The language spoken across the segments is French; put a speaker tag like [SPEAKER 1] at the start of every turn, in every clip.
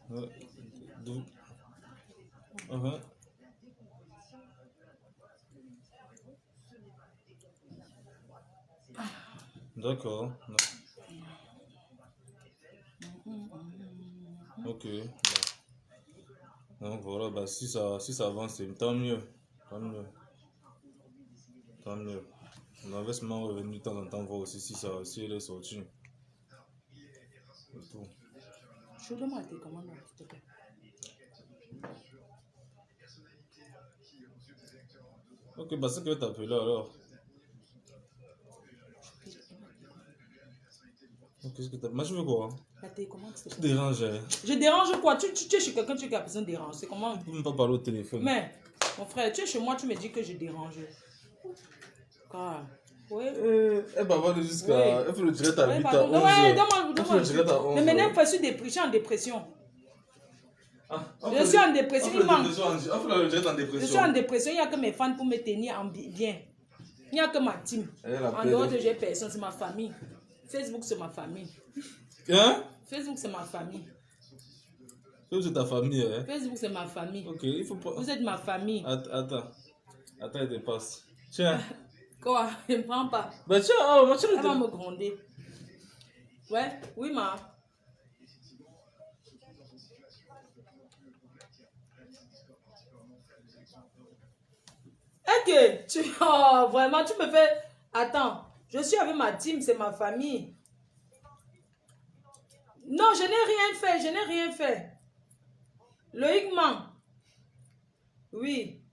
[SPEAKER 1] Ouais. D'où- Mhm. D'accord. Ok. Donc voilà, bah, si ça avance, c'est tant mieux. Tant mieux. Tant mieux. On avait seulement revenu de temps en temps voir aussi si elle est sortie. C'est tout.
[SPEAKER 2] Chaudement tes commandes, s'il te plaît.
[SPEAKER 1] Ok, bah c'est que je vais t'appeler alors. Ok, qu'est-ce que t'as. Moi, je veux quoi?
[SPEAKER 2] La télécommande, s'il te
[SPEAKER 1] Tu
[SPEAKER 2] plaît.
[SPEAKER 1] déranges, hein?
[SPEAKER 2] Je dérange quoi? Tu es chez quelqu'un, tu es que la personne dérange. C'est comment?
[SPEAKER 1] Tu peux même pas parler au téléphone.
[SPEAKER 2] Mais, mon frère, tu es chez moi, tu me dis que je dérange. Car, oui.
[SPEAKER 1] Elle va voir jusqu'à.
[SPEAKER 2] Oui.
[SPEAKER 1] Elle fait le direct à
[SPEAKER 2] Oui,
[SPEAKER 1] 8 à
[SPEAKER 2] pardon.
[SPEAKER 1] 11
[SPEAKER 2] Ouais,
[SPEAKER 1] heures.
[SPEAKER 2] donne-moi.
[SPEAKER 1] Elle fait le direct à 11
[SPEAKER 2] Mais maintenant,
[SPEAKER 1] heures.
[SPEAKER 2] je suis en dépression.
[SPEAKER 1] Ah,
[SPEAKER 2] Je suis en dépression.
[SPEAKER 1] On fait le direct en dépression.
[SPEAKER 2] Je suis en dépression. Il n'y a que mes fans pour me tenir en bien. Il n'y a que ma team. En dehors de j'ai personne, c'est ma famille. Facebook, c'est ma famille.
[SPEAKER 1] Hein?
[SPEAKER 2] Facebook, c'est ma famille.
[SPEAKER 1] C'est ta famille, hein?
[SPEAKER 2] Facebook, c'est ma famille.
[SPEAKER 1] Ok, il faut pas.
[SPEAKER 2] Vous êtes ma famille.
[SPEAKER 1] Attends, elle dépasse. Tiens.
[SPEAKER 2] Quoi? Je ne prends pas.
[SPEAKER 1] Bah tiens, oh, bah tiens.
[SPEAKER 2] Elle va me gronder. Ouais, oui, ma. Et que tu. Oh, vraiment, tu me fais. Attends, je suis avec ma team, c'est ma famille. Non, je n'ai rien fait, je n'ai rien fait. Logiquement. Oui.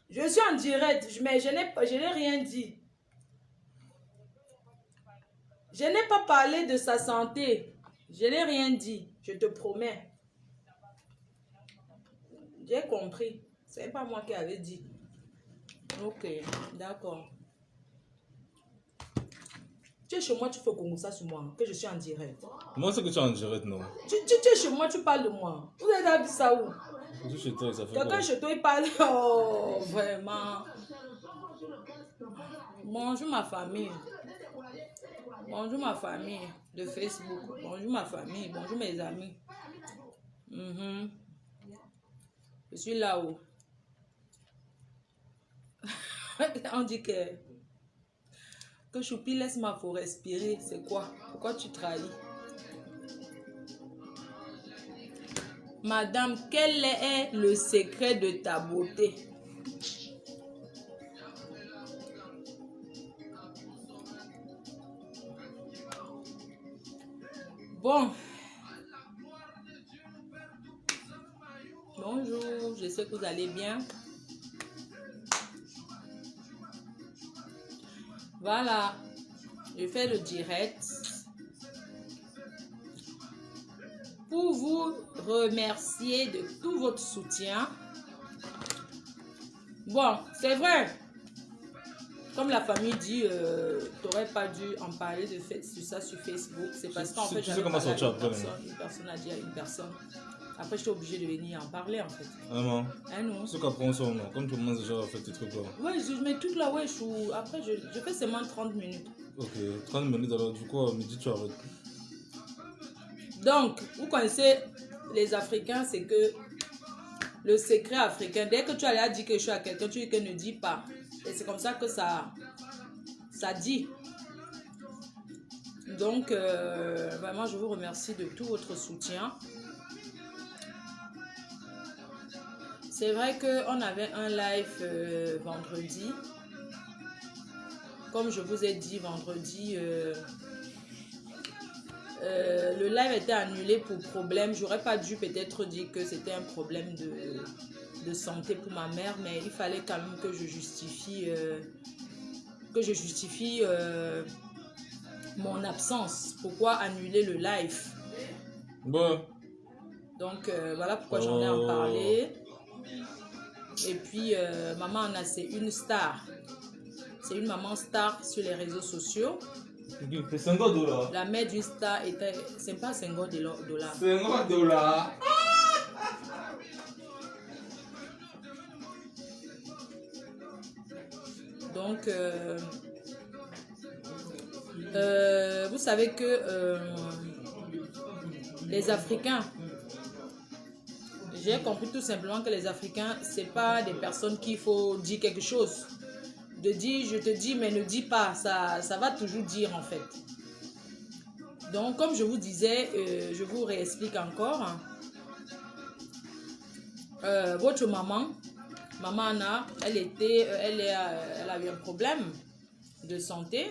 [SPEAKER 2] Je suis en direct, mais je n'ai rien dit. Je n'ai pas parlé de sa santé. Je n'ai rien dit, je te promets. J'ai compris. Ce n'est pas moi qui avais dit. Ok, d'accord. Tu es chez moi, tu fais comme ça sur moi, que je suis en direct.
[SPEAKER 1] Moi, c'est que tu es en direct, non?
[SPEAKER 2] Tu es chez moi, tu parles de moi. Vous êtes à Bissau.
[SPEAKER 1] Je suis chez toi, ça fait
[SPEAKER 2] Quelqu'un
[SPEAKER 1] quoi?
[SPEAKER 2] chez toi, il parle. Oh, vraiment. Bonjour ma famille. Bonjour ma famille de Facebook. Bonjour ma famille. Bonjour mes amis. Je suis là-haut. On dit que Choupi, laisse-moi pour respirer. C'est quoi? Pourquoi tu trahis? Madame, quel est le secret de ta beauté? Bon. Bonjour, je sais que vous allez bien. Voilà, je fais le direct pour vous remercier de tout votre soutien. Bon, c'est vrai. Comme la famille dit, tu n'aurais pas dû en parler sur ça sur Facebook. C'est parce qu'en fait, j'avais parlé à une personne a dit à une personne. Après, j'étais obligée de venir en parler en fait.
[SPEAKER 1] Vraiment?
[SPEAKER 2] Ah non.
[SPEAKER 1] C'est qu'après on sort, non? Comme tout le monde déjà fait tes trucs là.
[SPEAKER 2] Ouais, je mets tout là, ouais. Après, je fais seulement 30 minutes.
[SPEAKER 1] Ok, 30 minutes alors, du coup, à midi, tu arrêtes.
[SPEAKER 2] Donc, vous connaissez les Africains, c'est que le secret africain, dès que tu allais dire quelque chose à quelqu'un, tu dis que ne dis pas. Et c'est comme ça que ça dit. Donc, vraiment, je vous remercie de tout votre soutien. C'est vrai qu'on avait un live vendredi. Comme je vous ai dit vendredi, le live était annulé pour problème. J'aurais pas dû peut-être dire que c'était un problème de santé pour ma mère, mais il fallait quand même que je justifie mon absence. Pourquoi annuler le live?
[SPEAKER 1] Bon.
[SPEAKER 2] Donc voilà pourquoi j'en ai en parlé. Et puis maman Anna, c'est une star. C'est une maman star sur les réseaux sociaux.
[SPEAKER 1] C'est 50 $.
[SPEAKER 2] La mère d'une star était. C'est pas 50 $.
[SPEAKER 1] 50 $.
[SPEAKER 2] Donc, vous savez que Les Africains, j'ai compris tout simplement que les Africains, ce n'est pas des personnes qu'il faut dire quelque chose. De dire, je te dis, mais ne dis pas, ça va toujours dire en fait. Donc, comme je vous disais, je vous réexplique encore. Votre maman Anna, elle a eu un problème de santé.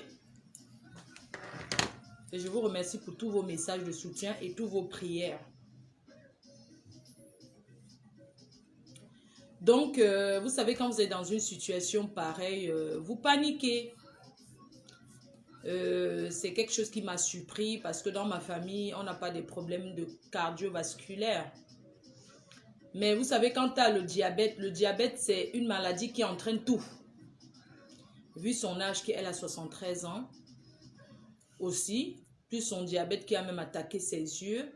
[SPEAKER 2] Et je vous remercie pour tous vos messages de soutien et tous vos prières. Donc, vous savez, quand vous êtes dans une situation pareille, vous paniquez. C'est quelque chose qui m'a surpris parce que dans ma famille, on n'a pas de problèmes de cardiovasculaire. Mais vous savez, quand tu as le diabète, c'est une maladie qui entraîne tout. Vu son âge, qu'elle a 73 ans, aussi, plus son diabète qui a même attaqué ses yeux,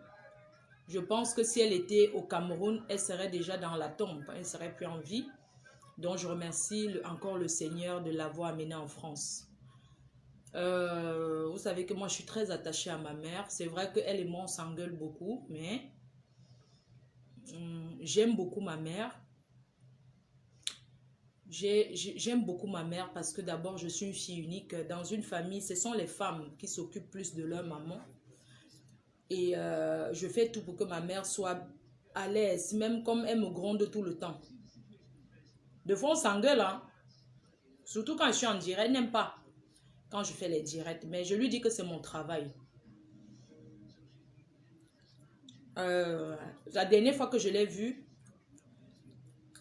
[SPEAKER 2] je pense que si elle était au Cameroun, elle serait déjà dans la tombe, elle ne serait plus en vie. Donc, je remercie encore le Seigneur de l'avoir amenée en France. Vous savez que moi, je suis très attachée à ma mère. C'est vrai qu'elle et moi, on s'engueule beaucoup, mais j'aime beaucoup ma mère. J'aime beaucoup ma mère parce que d'abord, je suis une fille unique. Dans une famille, ce sont les femmes qui s'occupent plus de leur maman. Et je fais tout pour que ma mère soit à l'aise, même comme elle me gronde tout le temps. Des fois, on s'engueule, hein. Surtout quand je suis en direct, elle n'aime pas quand je fais les directs. Mais je lui dis que c'est mon travail. La dernière fois que je l'ai vue,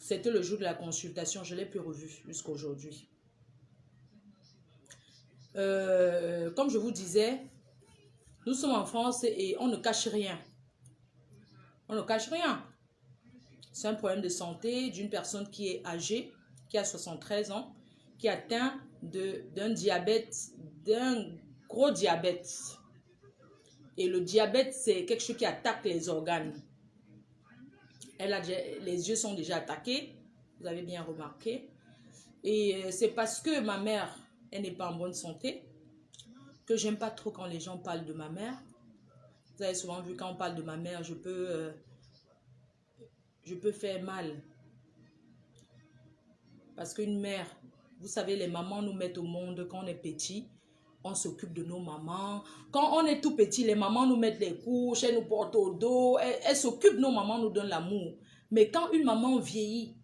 [SPEAKER 2] c'était le jour de la consultation. Je ne l'ai plus revue jusqu'à aujourd'hui. Comme je vous disais, nous sommes en France et on ne cache rien. On ne cache rien. C'est un problème de santé d'une personne qui est âgée, qui a 73 ans, qui est atteint d'un diabète, d'un gros diabète. Et le diabète, c'est quelque chose qui attaque les organes. Les yeux sont déjà attaqués, vous avez bien remarqué. Et c'est parce que ma mère, elle n'est pas en bonne santé, que j'aime pas trop quand les gens parlent de ma mère. Vous avez souvent vu, quand on parle de ma mère, je peux faire mal. Parce qu'une mère, vous savez, les mamans nous mettent au monde quand on est petit. On s'occupe de nos mamans. Quand on est tout petit, les mamans nous mettent les couches, elles nous portent au dos. Elles s'occupent, nos mamans nous donnent l'amour. Mais quand une maman vieillit,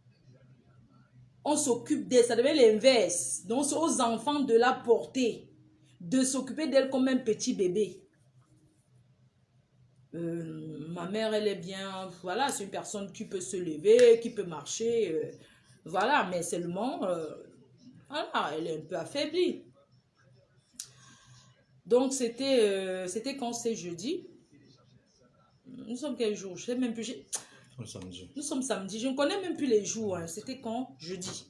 [SPEAKER 2] on s'occupe d'elle. Ça devient l'inverse. Donc, c'est aux enfants de la porter, de s'occuper d'elle comme un petit bébé. Ma mère, elle est bien, voilà, c'est une personne qui peut se lever, qui peut marcher, voilà, mais seulement, voilà, elle est un peu affaiblie. Donc, c'était quand c'est jeudi. Nous sommes quel jour? Je sais même plus.
[SPEAKER 1] Samedi.
[SPEAKER 2] Nous sommes samedi. Je ne connais même plus les jours. Hein. C'était quand? Jeudi.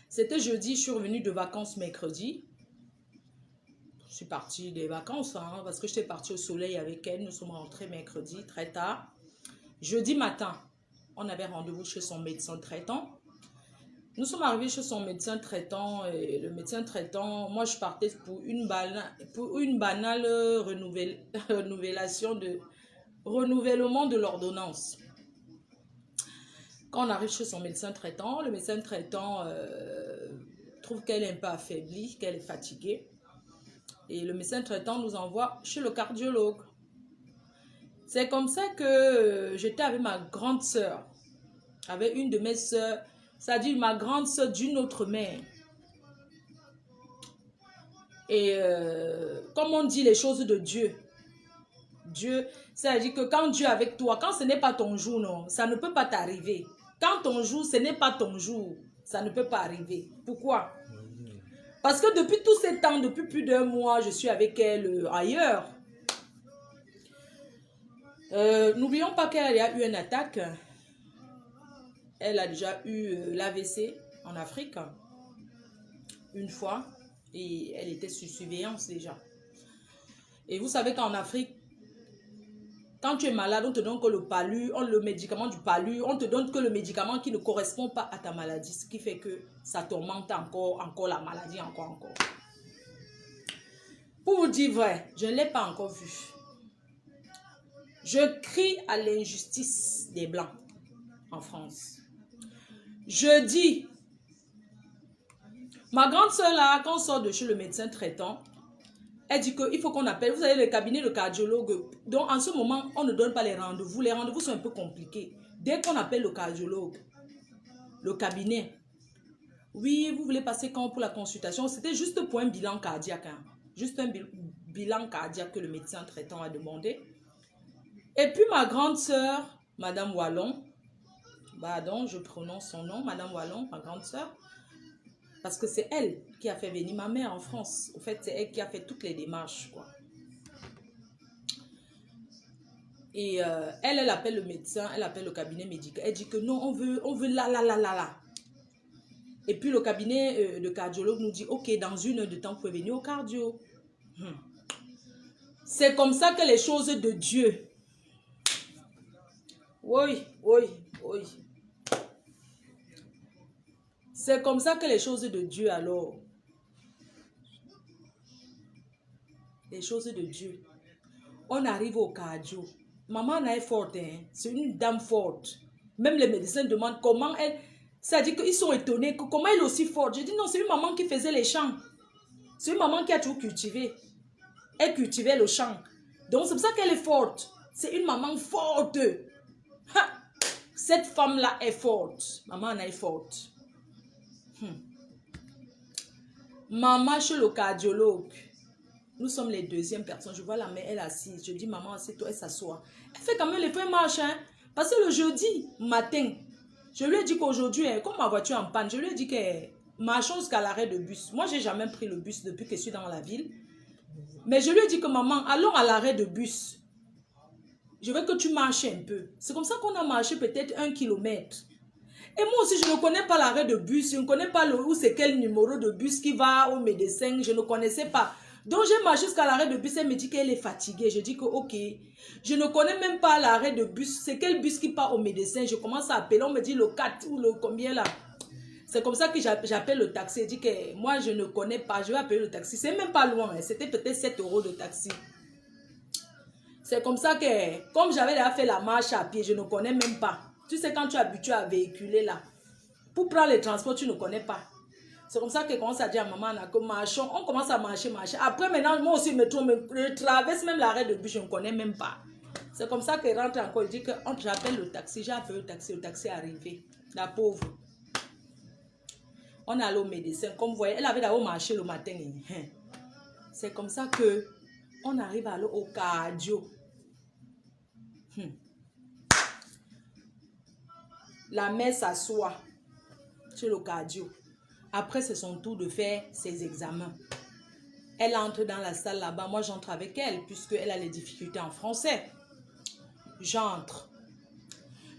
[SPEAKER 2] C'était jeudi. Je suis revenue de vacances mercredi. Je suis partie des vacances hein, parce que j'étais partie au soleil avec elle. Nous sommes rentrés mercredi très tard. Jeudi matin, on avait rendez-vous chez son médecin traitant. Nous sommes arrivés chez son médecin traitant et le médecin traitant, moi je partais pour une banale renouvellement de l'ordonnance. Quand on arrive chez son médecin traitant, le médecin traitant trouve qu'elle est un peu affaiblie, qu'elle est fatiguée. Et le médecin traitant nous envoie chez le cardiologue. C'est comme ça que j'étais avec ma grande sœur, avec une de mes sœurs, c'est-à-dire ma grande sœur d'une autre mère. Et comme on dit les choses de Dieu, c'est-à-dire que quand Dieu est avec toi, quand ce n'est pas ton jour, non, ça ne peut pas t'arriver. Quand ton jour, ce n'est pas ton jour, ça ne peut pas arriver. Pourquoi? Parce que depuis tous ces temps, depuis plus d'un mois, je suis avec elle ailleurs. N'oublions pas qu'elle a eu une attaque. Elle a déjà eu l'AVC en Afrique, une fois, et elle était sous surveillance déjà. Et vous savez qu'en Afrique, quand tu es malade, on te donne que le médicament du palu, on te donne que le médicament qui ne correspond pas à ta maladie, ce qui fait que ça tourmente encore la maladie, encore. Pour vous dire vrai, je ne l'ai pas encore vu. Je crie à l'injustice des Blancs en France. Je dis, ma grande soeur là, quand on sort de chez le médecin traitant, elle dit qu'il faut qu'on appelle, vous avez le cabinet de cardiologue. Donc en ce moment, on ne donne pas les rendez-vous. Les rendez-vous sont un peu compliqués. Dès qu'on appelle le cardiologue, le cabinet, oui, vous voulez passer quand pour la consultation? C'était juste pour un bilan cardiaque. Hein. Juste un bilan cardiaque que le médecin traitant a demandé. Et puis ma grande soeur, Madame Wallon, pardon, je prononce son nom, Madame Wallon, ma grande soeur, parce que c'est elle qui a fait venir ma mère en France. En fait, c'est elle qui a fait toutes les démarches, quoi. Et elle appelle le médecin, elle appelle le cabinet médical. Elle dit que non, on veut là. Et puis le cabinet de cardiologue nous dit, ok, dans 1 heure de temps, vous pouvez venir au cardio. C'est comme ça que les choses de Dieu. Oui. C'est comme ça que les choses de Dieu alors. Les choses de Dieu. On arrive au cardio. Maman est forte, hein? C'est une dame forte. Même les médecins demandent comment elle... C'est-à-dire qu'ils sont étonnés. Comment elle est aussi forte? Je dis non, c'est une maman qui faisait les champs. C'est une maman qui a tout cultivé. Elle cultivait le champ. Donc c'est pour ça qu'elle est forte. C'est une maman forte. Ha! Cette femme-là est forte. Maman est forte. Maman chez le cardiologue. Nous sommes les 2e personnes. Je vois la mère, elle est assise. Je dis, maman, assieds-toi, elle s'assoit. Elle fait quand même les feux marche. Hein? Parce que le jeudi matin, je lui ai dit qu'aujourd'hui, comme ma voiture est en panne, je lui ai dit que marchons jusqu'à l'arrêt de bus. Moi, je n'ai jamais pris le bus depuis que je suis dans la ville. Mais je lui ai dit que maman, allons à l'arrêt de bus. Je veux que tu marches un peu. C'est comme ça qu'on a marché peut-être 1 kilomètre. Et moi aussi, je ne connais pas l'arrêt de bus. Je ne connais pas où c'est quel numéro de bus qui va au médecin. Je ne connaissais pas. Donc, j'ai marché jusqu'à l'arrêt de bus. Elle me dit qu'elle est fatiguée. Je dis que, ok. Je ne connais même pas l'arrêt de bus. C'est quel bus qui part au médecin? Je commence à appeler. On me dit le 4 ou le combien là. C'est comme ça que j'appelle le taxi. Je dis que moi, je ne connais pas. Je vais appeler le taxi. C'est même pas loin. C'était peut-être 7 € de taxi. C'est comme ça que, comme j'avais déjà fait la marche à pied, je ne connais même pas. Tu sais, quand tu es habitué à véhiculer là, pour prendre les transports, tu ne connais pas. C'est comme ça que commence à dire à maman, que marchons, on commence à marcher. Après, maintenant, moi aussi, je traverse même l'arrêt de bus, je ne connais même pas. C'est comme ça qu'elle rentre encore. Il dit que j'appelle le taxi, j'ai appelé le taxi est arrivé. La pauvre. On est allé au médecin. Comme vous voyez, elle avait d'abord marché le matin. C'est comme ça que on arrive à aller au cardio. La mère s'assoit sur le cardio. Après, c'est son tour de faire ses examens. Elle entre dans la salle là-bas. Moi, j'entre avec elle, puisqu'elle a les difficultés en français. J'entre.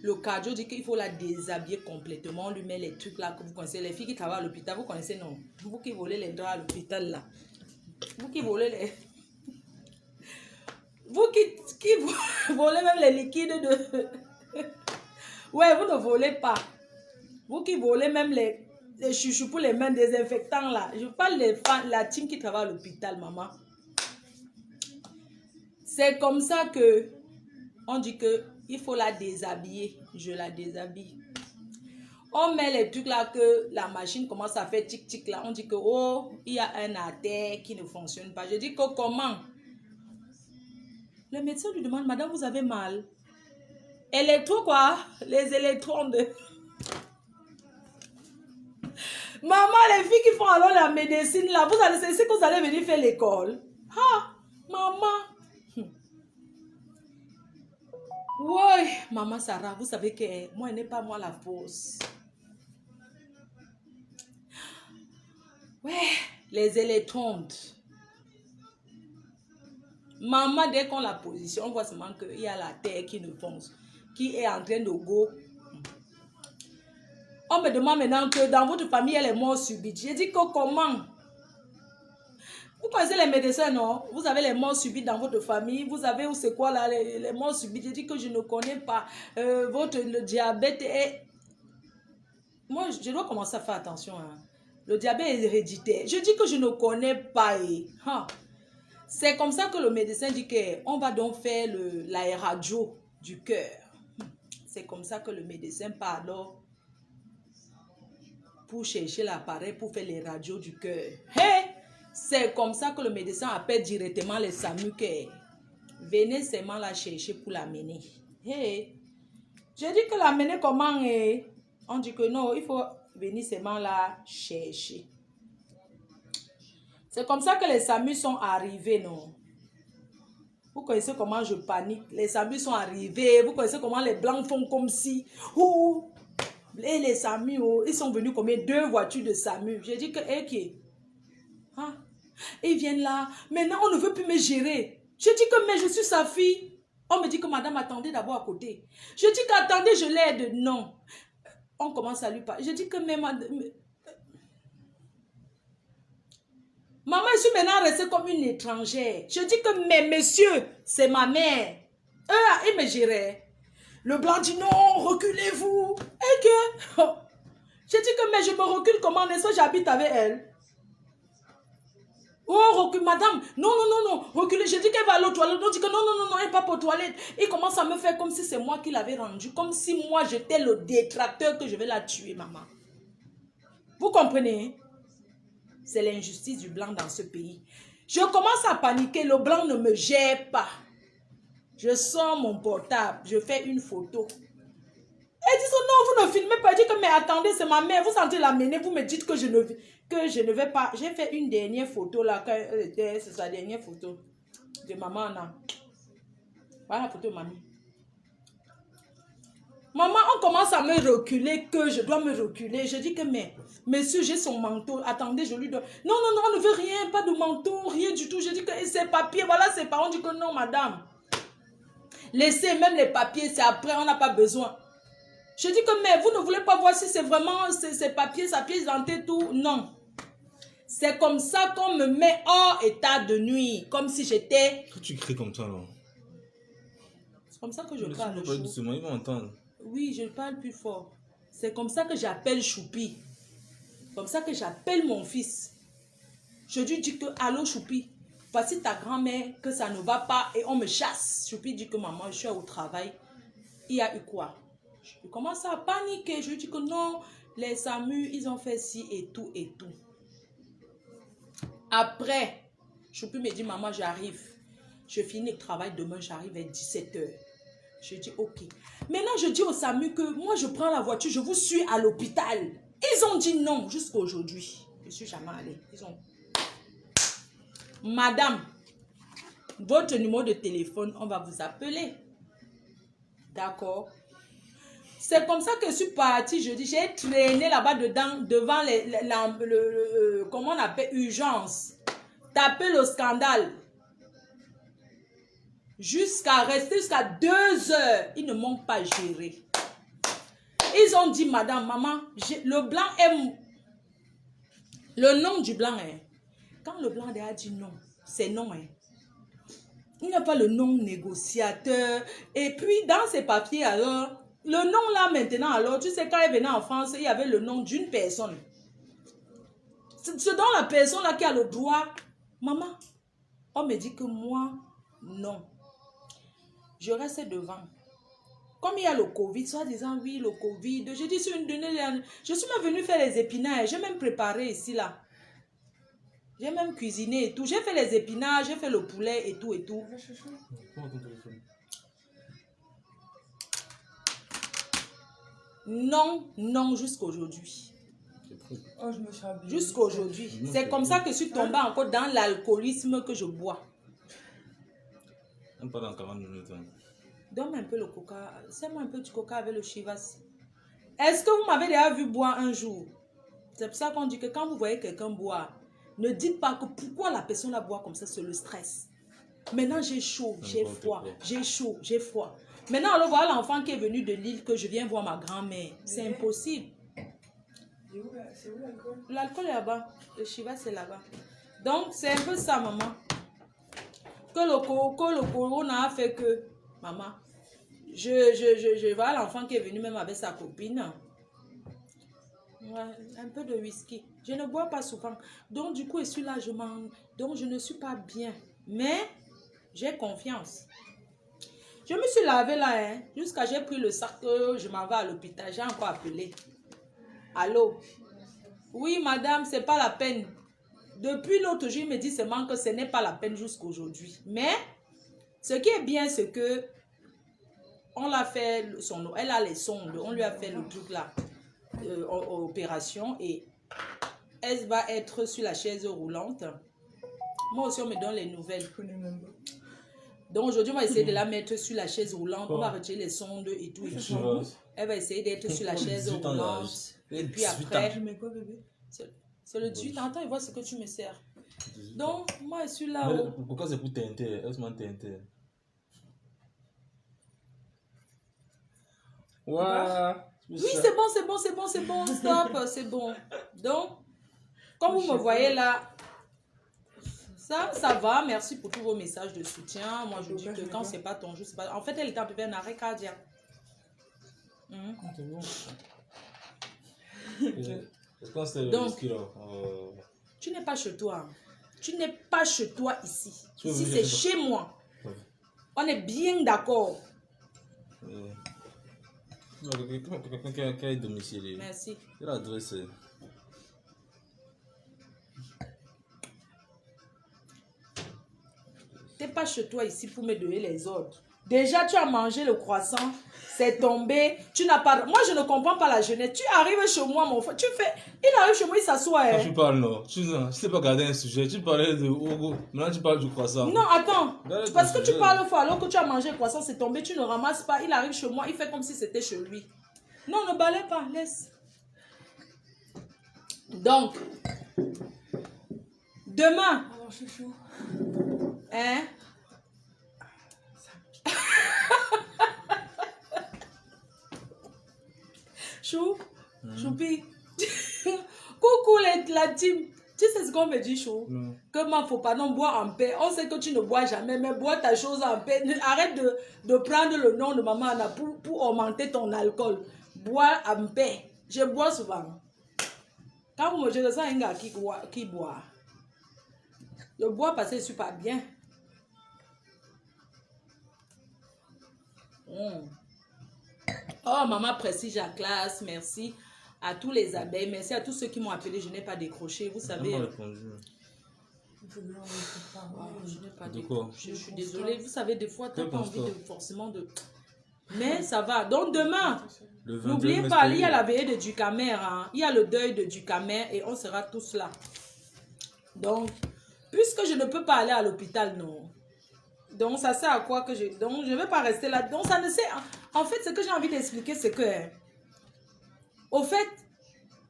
[SPEAKER 2] Le cardio dit qu'il faut la déshabiller complètement. On lui met les trucs là que vous connaissez. Les filles qui travaillent à l'hôpital, vous connaissez, non? Vous qui volez les draps à l'hôpital là. Vous qui volez les... Vous qui volez même les liquides de... Ouais, vous ne volez pas. Vous qui volez même les chouchous pour les mains désinfectants là. Je parle de la team qui travaille à l'hôpital, maman. C'est comme ça que on dit que il faut la déshabiller. Je la déshabille. On met les trucs là que la machine commence à faire tic tic là. On dit que oh, il y a un artère qui ne fonctionne pas. Je dis que comment? Le médecin lui demande, madame, vous avez mal? Électro quoi? Les électrons de... Maman, les filles qui font alors la médecine là, vous allez, c'est que vous allez venir faire l'école. Ah, maman. Oui, maman Sarah, vous savez que moi, elle n'est pas moi la fausse. Ouais, les électrons. Maman, dès qu'on la positionne, on voit seulement qu'il y a la terre qui nous fonce, qui est en train de go. On me demande maintenant que dans votre famille, il y a les morts subites. J'ai dit que comment? Vous connaissez les médecins, non? Vous avez les morts subites dans votre famille. Vous avez, où c'est quoi là, les morts subites? J'ai dit que je ne connais pas. Le diabète est... Moi, je dois commencer à faire attention. Hein. Le diabète est héréditaire. Je dis que je ne connais pas. C'est comme ça que le médecin dit qu'on va donc faire la radio du cœur. C'est comme ça que le médecin part alors pour chercher l'appareil pour faire les radios du cœur. Hey! C'est comme ça que le médecin appelle directement les SAMU que venez seulement la chercher pour l'amener. Hey! Je dis que l'amener comment? On dit que non, il faut venir seulement la chercher. C'est comme ça que les SAMU sont arrivés, non? Vous connaissez comment je panique. Les SAMU sont arrivés. Vous connaissez comment les blancs font comme si... Et les SAMU, ils sont venus combien? 2 voitures de SAMU. J'ai dit que, hein? Ils viennent là. Maintenant, on ne veut plus me gérer. Je dis que, mais je suis sa fille. On me dit que madame, attendez d'abord à côté. Je dis qu'attendez, je l'aide. Non. On commence à lui parler. Je dis que, mais madame... Maman, je suis maintenant restée comme une étrangère. Je dis que, mais monsieur, c'est ma mère. Il me gérait. Le blanc dit non, reculez-vous. Et que... Je dis que, mais je me recule comment? N'est-ce pas, j'habite avec elle. Oh, recule, madame. Non, non, non, non. Reculez. Je dis qu'elle va aller aux toilettes. On dit que non, non, non, non, elle n'est pas pour aux toilettes. Il commence à me faire comme si c'est moi qui l'avais rendue. Comme si moi, j'étais le détracteur que je vais la tuer, maman. Vous comprenez? C'est l'injustice du blanc dans ce pays. Je commence à paniquer. Le blanc ne me gère pas. Je sors mon portable. Je fais une photo. Elle dit non, vous ne filmez pas. Elle dit que mais attendez, c'est ma mère. Vous sentez l'amener. Vous me dites que je ne vais pas. J'ai fait une dernière photo là. C'est sa dernière photo de maman. Là. Voilà la photo de mamie. Maman, on commence à me reculer, que je dois me reculer. Je dis que, mais, monsieur, j'ai son manteau. Attendez, je lui donne. Non, non, non, on ne veut rien, pas de manteau, rien du tout. Je dis que ses papiers, voilà ses parents. On dit que non, madame. Laissez même les papiers, c'est après, on n'a pas besoin. Je dis que, mais vous ne voulez pas voir si c'est vraiment ces papiers, sa pièce d'identité, tout. Non. C'est comme ça qu'on me met hors état de nuit, comme si j'étais...
[SPEAKER 1] Pourquoi tu cries comme ça, là?
[SPEAKER 2] C'est comme ça que je parle.
[SPEAKER 1] Ils vont entendre.
[SPEAKER 2] Oui, je parle plus fort. C'est comme ça que j'appelle Choupi. Comme ça que j'appelle mon fils. Je lui dis que, allô Choupi, voici ta grand-mère, que ça ne va pas et on me chasse. Choupi dit que maman, je suis au travail. Il y a eu quoi? Je commence à paniquer. Je lui dis que non, les SAMU, ils ont fait ci et tout et tout. Après, Choupi me dit, maman, j'arrive. Je finis le travail demain, j'arrive vers 17 h. Je dis, ok. Maintenant, je dis au SAMU que moi, je prends la voiture, je vous suis à l'hôpital. Ils ont dit non jusqu'à aujourd'hui. Je ne suis jamais allée. Ils ont... Madame, votre numéro de téléphone, on va vous appeler. D'accord? C'est comme ça que je suis partie. Je dis, j'ai traîné là-bas devant comment on appelle, urgence. Taper le scandale. Rester jusqu'à 2 heures. Ils ne m'ont pas géré. Ils ont dit, madame, maman, le blanc est... Le nom du blanc est... Quand le blanc a dit non, c'est non. Hein. Il n'y a pas le nom négociateur. Et puis, dans ces papiers, alors, le nom là maintenant, alors, tu sais, quand elle venait en France, il y avait le nom d'une personne. C'est dans la personne là qui a le droit. Maman, on me dit que moi, non. Je reste devant. Comme il y a le Covid, soit disant oui, le Covid. Je dis, je suis même venue faire les épinages. J'ai même préparé ici, là. J'ai même cuisiné et tout. J'ai fait les épinages, j'ai fait le poulet et tout et tout. Non, non, jusqu'à aujourd'hui.
[SPEAKER 3] Oh, je me suis habillée.
[SPEAKER 2] Jusqu'à aujourd'hui. C'est comme ça que je suis tombée encore dans l'alcoolisme que je bois.
[SPEAKER 1] On parle en 40 minutes.
[SPEAKER 2] Donne-moi un peu le coca. C'est-moi un peu du coca avec le chivas. Est-ce que vous m'avez déjà vu boire un jour? C'est pour ça qu'on dit que quand vous voyez quelqu'un boire, ne dites pas que pourquoi la personne la boit comme ça, c'est le stress. Maintenant, j'ai chaud, j'ai froid. J'ai chaud, j'ai froid. Maintenant, alors voilà l'enfant qui est venu de Lille que je viens voir ma grand-mère. C'est impossible.
[SPEAKER 3] C'est où l'alcool?
[SPEAKER 2] L'alcool est là-bas. Le chivas, c'est là-bas. Donc, c'est un peu ça, maman. Que le corona a fait que, maman, je vois l'enfant qui est venu même avec sa copine. Ouais, un peu de whisky. Je ne bois pas souvent. Donc, du coup, je suis là, donc je ne suis pas bien. Mais j'ai confiance. Je me suis lavée là, hein, jusqu'à j'ai pris le sac, je m'en vais à l'hôpital. J'ai encore appelé. Allô? Oui, madame, c'est pas la peine. Depuis l'autre jour, il me dit seulement que ce n'est pas la peine jusqu'aujourd'hui. Mais, ce qui est bien, c'est que on l'a fait, elle a les sondes, on lui a fait le truc là, opération, et elle va être sur la chaise roulante. Moi aussi, on me donne les nouvelles. Donc aujourd'hui, on va essayer de la mettre sur la chaise roulante. On va retirer les sondes et tout. Elle va essayer d'être sur la chaise roulante. Et puis après, c'est le 18 ans. Attends, il voit ce que tu me sers. Donc, moi, je suis là.
[SPEAKER 1] Pourquoi c'est pour TNT? Est-ce TNT? Ouais.
[SPEAKER 2] Oui, c'est bon. Stop, c'est bon. Donc, comme vous me voyez là, ça va. Merci pour tous vos messages de soutien. Moi, je dis que quand c'est pas ton jour, c'est pas... En fait, elle était un peu un arrêt cardiaque.
[SPEAKER 1] C'est bon. Est-ce qu'on s'est
[SPEAKER 2] donc, tu n'es pas chez toi. Tu n'es pas chez toi ici. Ici, c'est chez moi. On est bien d'accord.
[SPEAKER 1] Quelqu'un qui est domicilié.
[SPEAKER 2] Merci.
[SPEAKER 1] Quelle adresse?
[SPEAKER 2] Tu n'es pas chez toi ici pour me donner les ordres. Déjà, tu as mangé le croissant, c'est tombé. Tu n'as pas... Moi, je ne comprends pas la jeunesse. Tu arrives chez moi, mon frère. Il arrive chez moi, il s'assoit.
[SPEAKER 1] Quand tu parles, non. Tu sais pas garder un sujet. Tu parlais de Ogo. Maintenant, tu parles du croissant.
[SPEAKER 2] Non, attends. Parce que tu parles fort. Alors que tu as mangé le croissant, c'est tombé. Tu ne ramasses pas. Il arrive chez moi, il fait comme si c'était chez lui. Non, ne balaye pas. Laisse. Donc, demain.
[SPEAKER 3] Alors, chouchou.
[SPEAKER 2] Hein? Chou, Choupi. Coucou la team. Tu sais ce qu'on me dit, Chou?
[SPEAKER 1] Non.
[SPEAKER 2] Que moi, faut pas non boire en paix. On sait que tu ne bois jamais, mais bois ta chose en paix. Arrête de prendre le nom de maman Anna pour augmenter ton alcool. Bois en paix. Je bois souvent. Quand vous me dites ça, il y a un gars qui boit. Je bois parce que je ne suis pas bien. Oh, maman prestige la classe, merci à tous les abeilles, merci à tous ceux qui m'ont appelé, je n'ai pas décroché, vous savez.
[SPEAKER 1] Je
[SPEAKER 2] n'ai pas décroché, je suis désolée, vous savez, des fois, tu n'as pas envie forcément de... Mais ça va, donc demain, n'oubliez pas, il y a la veillée de Ducamer, hein. Il y a le deuil de Ducamer et on sera tous là. Donc, puisque je ne peux pas aller à l'hôpital, non. Donc, ça sert à quoi que je... Donc, je ne vais pas rester là. Donc, ça ne sert... En fait, ce que j'ai envie d'expliquer, c'est que... Au fait,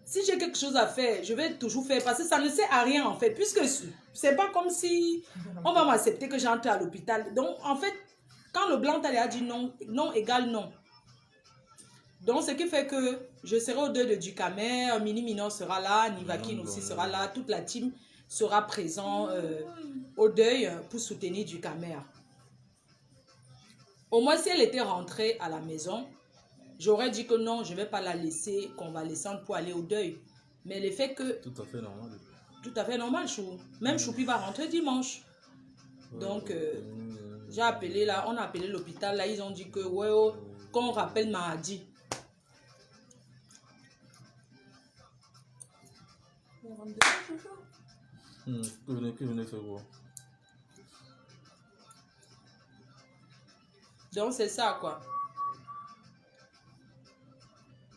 [SPEAKER 2] si j'ai quelque chose à faire, je vais toujours faire. Parce que ça ne sert à rien, en fait. Puisque c'est pas comme si... On va m'accepter que j'entre à l'hôpital. Donc, en fait, quand le blanc a dit non, non égale non. Donc, ce qui fait que je serai au deuil de Ducamer, Mini Minon sera là, Nivakin aussi sera là, toute la team sera présent au deuil pour soutenir Ducamer. Au moins, si elle était rentrée à la maison, j'aurais dit que non, je ne vais pas la laisser convalescente pour aller au deuil. Mais le fait que...
[SPEAKER 1] Tout à fait normal.
[SPEAKER 2] Tout à fait normal, Chou. Même Choupi va rentrer dimanche. Donc, j'ai appelé là, on a appelé l'hôpital, là, ils ont dit que, ouais, oh, qu'on rappelle Mahadi.
[SPEAKER 1] Que venez faire quoi?
[SPEAKER 2] Donc, c'est ça, quoi.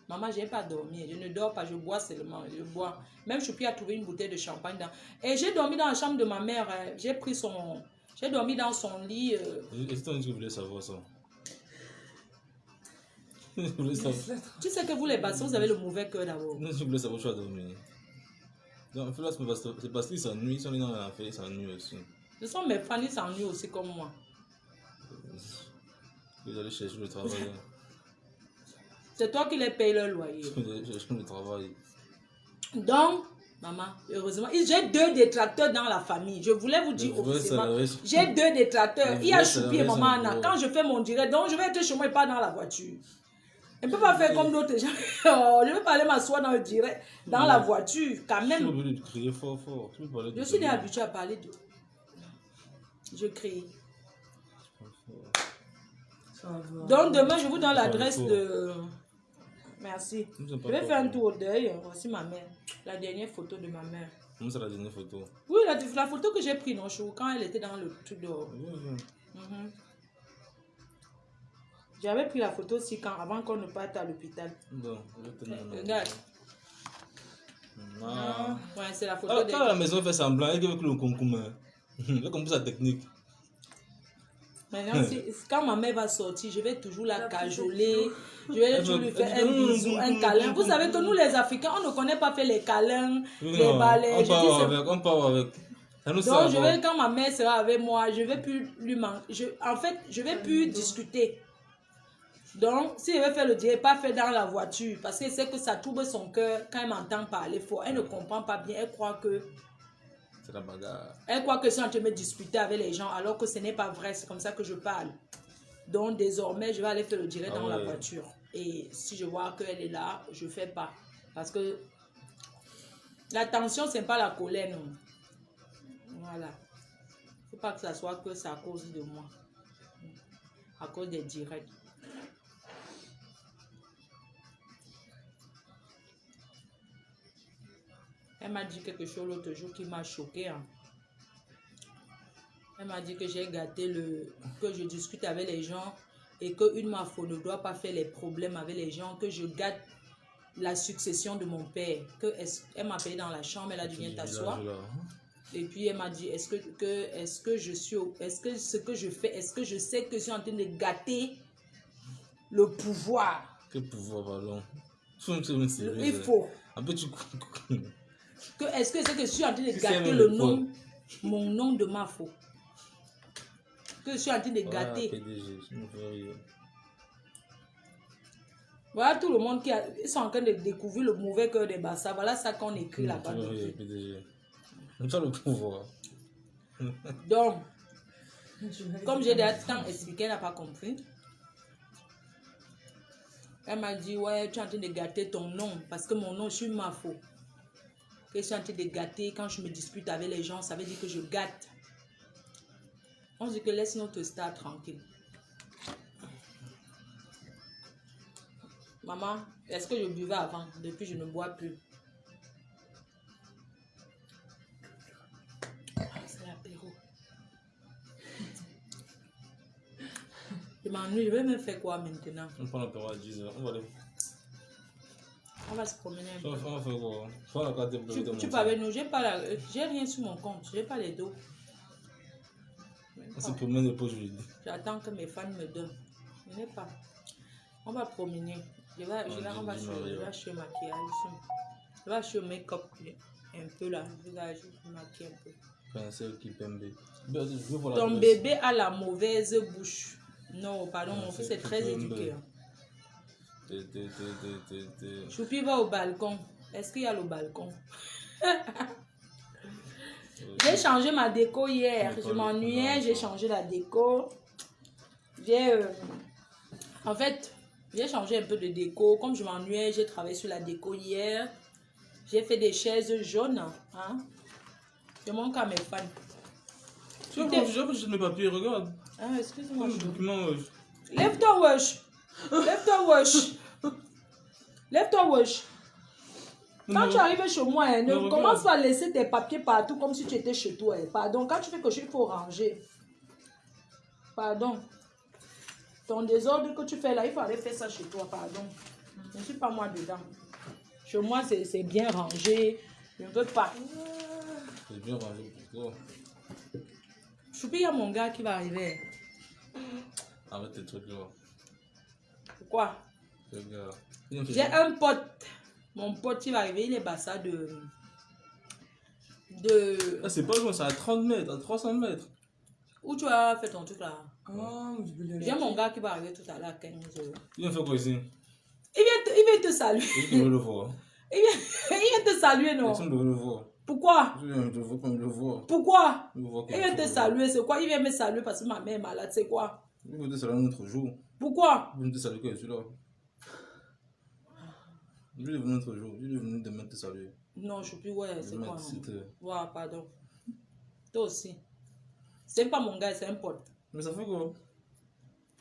[SPEAKER 2] Maman, je n'ai pas dormi. Je ne dors pas, je bois seulement. Je bois. Même Choupi a trouvé une bouteille de champagne. Et j'ai dormi dans la chambre de ma mère. J'ai pris son... J'ai dormi dans son lit.
[SPEAKER 1] Est-ce que tu voulais savoir ça?
[SPEAKER 2] Tu sais que vous, les bassins, vous avez le mauvais cœur d'abord.
[SPEAKER 1] Non, je voulais savoir où tu as dormi. Donc, c'est parce qu'ils s'ennuient. Ils sont dans l'affaire, ils s'ennuient aussi.
[SPEAKER 2] Ce sont mes fans, ils s'ennuient aussi comme moi.
[SPEAKER 1] Ils allaient chercher le travail.
[SPEAKER 2] C'est toi qui les payes leur loyer.
[SPEAKER 1] Je cherche le travail.
[SPEAKER 2] Donc, maman, heureusement, j'ai 2 détracteurs dans la famille. Je voulais vous dire officiellement. J'ai 2 détracteurs. Il y a Choupi et maman Anna. Quand je fais mon direct, donc je vais être chez moi et pas dans la voiture. Je ne peux pas faire comme d'autres gens. Je ne veux pas aller m'asseoir dans le direct, dans la voiture, quand même.
[SPEAKER 1] Tu es obligé de crier fort, fort.
[SPEAKER 2] Je suis habituée à parler de... Je crie.
[SPEAKER 3] Ça va.
[SPEAKER 2] Donc demain, je vous donne l'adresse de... Merci.
[SPEAKER 1] Nous,
[SPEAKER 2] Je
[SPEAKER 1] c'est pas
[SPEAKER 2] vais
[SPEAKER 1] fort.
[SPEAKER 2] faire un tour d'œil. Voici ma mère. La dernière photo de ma mère.
[SPEAKER 1] Moi, c'est la dernière photo.
[SPEAKER 2] Oui, la photo que j'ai prise, non, quand elle était dans le truc dehors.
[SPEAKER 1] Oui, oui.
[SPEAKER 2] Mhm. J'avais pris la photo aussi avant qu'on ne parte à l'hôpital.
[SPEAKER 1] Bon, je vais te donner.
[SPEAKER 2] Regarde.
[SPEAKER 1] Ah.
[SPEAKER 2] Ouais, c'est la photo
[SPEAKER 1] Ah,
[SPEAKER 2] de...
[SPEAKER 1] quand la maison fait semblant, elle veut que le concours. Elle comprend sa technique.
[SPEAKER 2] Maintenant, quand ma mère va sortir, je vais toujours la cajoler. Je vais toujours lui faire un bisou, un câlin. Vous savez que nous, les Africains, on ne connaît pas faire les câlins, les balais.
[SPEAKER 1] On part avec.
[SPEAKER 2] Donc, quand ma mère sera avec moi, je ne vais plus lui manquer. En fait, je ne vais plus discuter. Donc, si elle veut faire le diable, pas faire dans la voiture. Parce qu'elle sait que ça trouble son cœur quand elle m'entend parler fort. Elle ne comprend pas bien. Elle croit que...
[SPEAKER 1] C'est la bagarre.
[SPEAKER 2] Elle croit que je suis en train de me disputer avec les gens, alors que ce n'est pas vrai. C'est comme ça que je parle. Donc, désormais, je vais aller faire le direct dans la voiture. Et si je vois qu'elle est là, je ne fais pas. Parce que la tension, ce n'est pas la colère, non. Voilà. Il ne faut pas que ça soit que c'est à cause de moi. À cause des directs. Elle m'a dit quelque chose l'autre jour qui m'a choqué. Hein. Elle m'a dit que j'ai gâté que je discute avec les gens et qu'une mafo ne doit pas faire les problèmes avec les gens, que je gâte la succession de mon père. Elle m'a appelé dans la chambre, elle a dit viens t'asseoir. Et puis elle m'a dit est-ce que ce que je fais, est-ce que je sais que je suis en train de gâter le pouvoir?
[SPEAKER 1] Quel pouvoir, pardon?
[SPEAKER 2] Il faut.
[SPEAKER 1] Un peu tu...
[SPEAKER 2] Est-ce que c'est que je suis en train de gâter mon nom de Mafo? Que je suis en train de gâter. Voilà tout le monde ils sont en train de découvrir le mauvais cœur des Bassa. Voilà ça qu'on écrit là-bas.
[SPEAKER 1] Comme ça le pouvoir.
[SPEAKER 2] Donc, comme j'ai déjà tant expliqué, elle n'a pas compris. Elle m'a dit, ouais, tu es en train de gâter ton nom. Parce que mon nom, je suis Mafo. Que je suis en train de gâter. Quand je me dispute avec les gens, ça veut dire que je gâte. On dit que laisse notre star tranquille. Maman, est-ce que je buvais avant? Depuis, je ne bois plus. C'est l'apéro. Je m'ennuie. Je vais me faire quoi maintenant?
[SPEAKER 1] On prend l'apéro à 10h. On va aller.
[SPEAKER 2] On va se promener un peu.
[SPEAKER 1] On va faire quoi? Prends la carte de
[SPEAKER 2] Tu parles avec nous. J'ai rien sur mon compte. J'ai pas les dos.
[SPEAKER 1] On se promène de poche vide.
[SPEAKER 2] J'attends que mes fans me donnent. Je n'ai pas. On va promener. On va acheter le maquillage. Je vais acheter le make-up un peu là. Je vais me maquiller un peu.
[SPEAKER 1] Pincel qui pembe.
[SPEAKER 2] Ton bébé a la mauvaise bouche. Non, pardon, mon fils est très éduqué. Choupi va au balcon. Est-ce qu'il y a le balcon? J'ai changé ma déco hier. Je m'ennuyais, j'ai changé la déco. En fait, j'ai changé un peu de déco. Comme je m'ennuyais, j'ai travaillé sur la déco hier. J'ai fait des chaises jaunes. Hein? Je montre à mes fans.
[SPEAKER 1] Tu vois, je mes papiers, regarde.
[SPEAKER 2] Ah, excuse-moi.
[SPEAKER 1] Lève-toi,
[SPEAKER 2] wesh. Lève-toi, wesh. Lève-toi, wesh. Quand tu arrives chez moi, ne commence pas à laisser tes papiers partout comme si tu étais chez toi. Pardon, quand tu fais quelque chose, il faut ranger. Pardon. Ton désordre que tu fais là, il faut aller faire ça chez toi, pardon. Je ne suis pas moi dedans. Chez moi, c'est bien rangé. Je ne veux pas.
[SPEAKER 1] C'est bien rangé pour toi.
[SPEAKER 2] Choupi, il y a mon gars qui va arriver.
[SPEAKER 1] Arrête tes trucs là.
[SPEAKER 2] Pourquoi? J'ai un pote. Mon pote, il va arriver, il est bassa de...
[SPEAKER 1] Ah, c'est pas loin, c'est à 30 mètres, à 300 mètres.
[SPEAKER 2] Où tu as fait ton truc là?
[SPEAKER 3] J'ai
[SPEAKER 2] mon gars qui va arriver tout à l'heure à 15h.
[SPEAKER 1] Il vient faire quoi ici?
[SPEAKER 2] Il vient te saluer.
[SPEAKER 1] Il vient le voir.
[SPEAKER 2] Il vient te saluer, non?
[SPEAKER 1] Il vient le voir.
[SPEAKER 2] Pourquoi?
[SPEAKER 1] Je viens de le voir.
[SPEAKER 2] Pourquoi? Il vient te saluer, c'est quoi? Il vient me saluer parce que ma mère est malade, c'est quoi?
[SPEAKER 1] Il vient te saluer un autre jour.
[SPEAKER 2] Pourquoi?
[SPEAKER 1] Il vient te saluer quand je suis là. Je vais venir un autre jour. Je vais venir demain te saluer.
[SPEAKER 2] Non, je suis plus, ouais, c'est quoi? Ouais, pardon. Toi aussi. C'est pas mon gars, c'est un pote.
[SPEAKER 1] Mais ça fait quoi?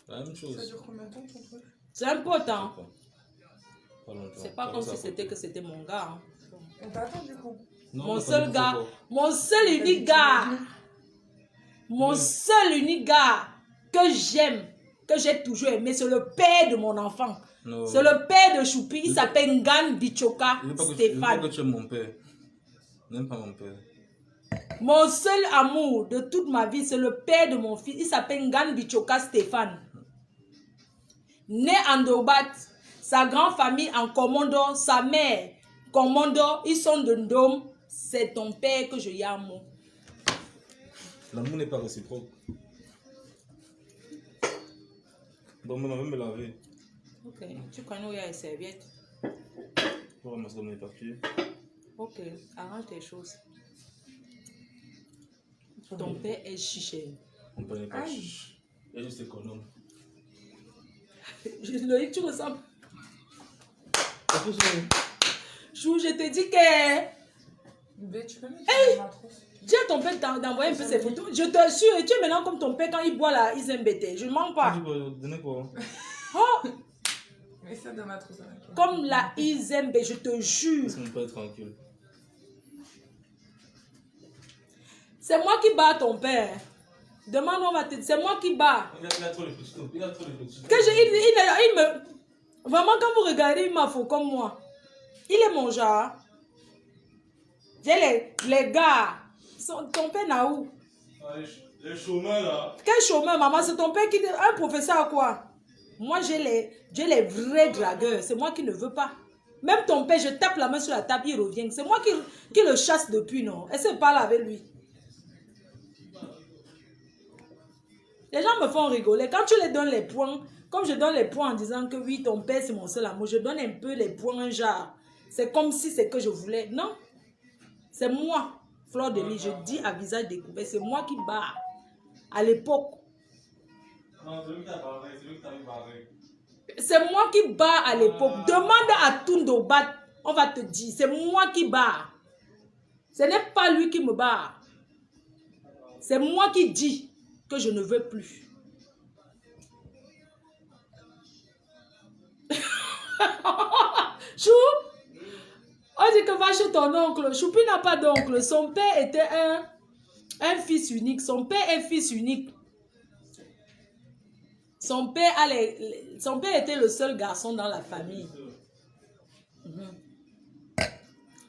[SPEAKER 1] La même chose.
[SPEAKER 3] Ça dure combien de temps ton truc?
[SPEAKER 2] C'est un pote, hein.
[SPEAKER 1] Pas longtemps.
[SPEAKER 2] C'est pas comme si c'était que c'était mon gars. Hein.
[SPEAKER 3] On t'attend du coup.
[SPEAKER 1] Non,
[SPEAKER 2] Mon
[SPEAKER 1] on a
[SPEAKER 2] seul
[SPEAKER 1] pas
[SPEAKER 2] gars,
[SPEAKER 1] dit
[SPEAKER 2] mon seul unique gars, mon seul unique gars que j'aime, que j'ai toujours aimé, c'est le père de mon enfant.
[SPEAKER 1] Non.
[SPEAKER 2] C'est le père de Choupi, il s'appelle Ngan Bichoka
[SPEAKER 1] Il veut pas que
[SPEAKER 2] Stéphane.
[SPEAKER 1] tu aimes mon père. N'aime pas mon père.
[SPEAKER 2] Mon seul amour de toute ma vie, c'est le père de mon fils, il s'appelle Ngan Bichoka Stéphane. Né en Dobat, sa grande famille en Commando, sa mère Commando, ils sont de Ndom. C'est ton père que je y aime.
[SPEAKER 1] L'amour n'est pas réciproque. Donc, on va me laver.
[SPEAKER 2] Ok, tu connais où il y a les serviettes.
[SPEAKER 1] Pour ramasser dans mes papiers.
[SPEAKER 2] Ok, arrange tes choses. Ton père est chiché.
[SPEAKER 1] On ne connaît pas.
[SPEAKER 3] Aïe.
[SPEAKER 1] Il est juste économe.
[SPEAKER 2] Loïc, tu ressembles. Chou, je te dis que...
[SPEAKER 3] Bébé, tu peux mettre ma trousse?
[SPEAKER 2] Dis à ton père d'envoyer un peu ses photos. Je t'assure, tu es maintenant comme ton père quand il boit là, il s'est embêté. Je ne mens pas.
[SPEAKER 1] Donnez quoi?
[SPEAKER 2] Oh,
[SPEAKER 3] Mets ça dans ma trousse. Avec.
[SPEAKER 2] comme la Izembe, je te jure.
[SPEAKER 1] Laisse mon père tranquille.
[SPEAKER 2] C'est moi qui bats ton père. Demande, on va te dire, c'est moi qui bats.
[SPEAKER 1] Il a trop de petits. Il a trop de petits.
[SPEAKER 2] Que il me... Vraiment, quand vous regardez, il m'a fait comme moi. Il est mon genre. J'ai les gars. Ton père n'a où?
[SPEAKER 1] Les chômeurs là.
[SPEAKER 2] Quel chômeur, maman? C'est ton père qui... Un professeur à quoi? Moi, j'ai les vrais dragueurs. C'est moi qui ne veux pas. Même ton père, je tape la main sur la table, il revient. C'est moi qui le chasse depuis, non? Essaie de parler avec lui. Les gens me font rigoler. Quand tu les donnes les points, comme je donne les points en disant que oui, ton père, c'est mon seul amour, je donne un peu les points, genre, c'est comme si c'est que je voulais. Non. C'est moi, Fleur de Lys, je dis à visage découvert, c'est moi qui bats. À l'époque.
[SPEAKER 1] Non, c'est lui qui t'a barré. C'est lui qui t'a barré.
[SPEAKER 2] C'est moi qui bats à l'époque. Demande à Tundobat, on va te dire, c'est moi qui bats. Ce n'est pas lui qui me bat. C'est moi qui dis que je ne veux plus. Chou, on dit que va chez ton oncle. Choupi n'a pas d'oncle. Son père était un fils unique. Son père est fils unique. Son père était le seul garçon dans la famille.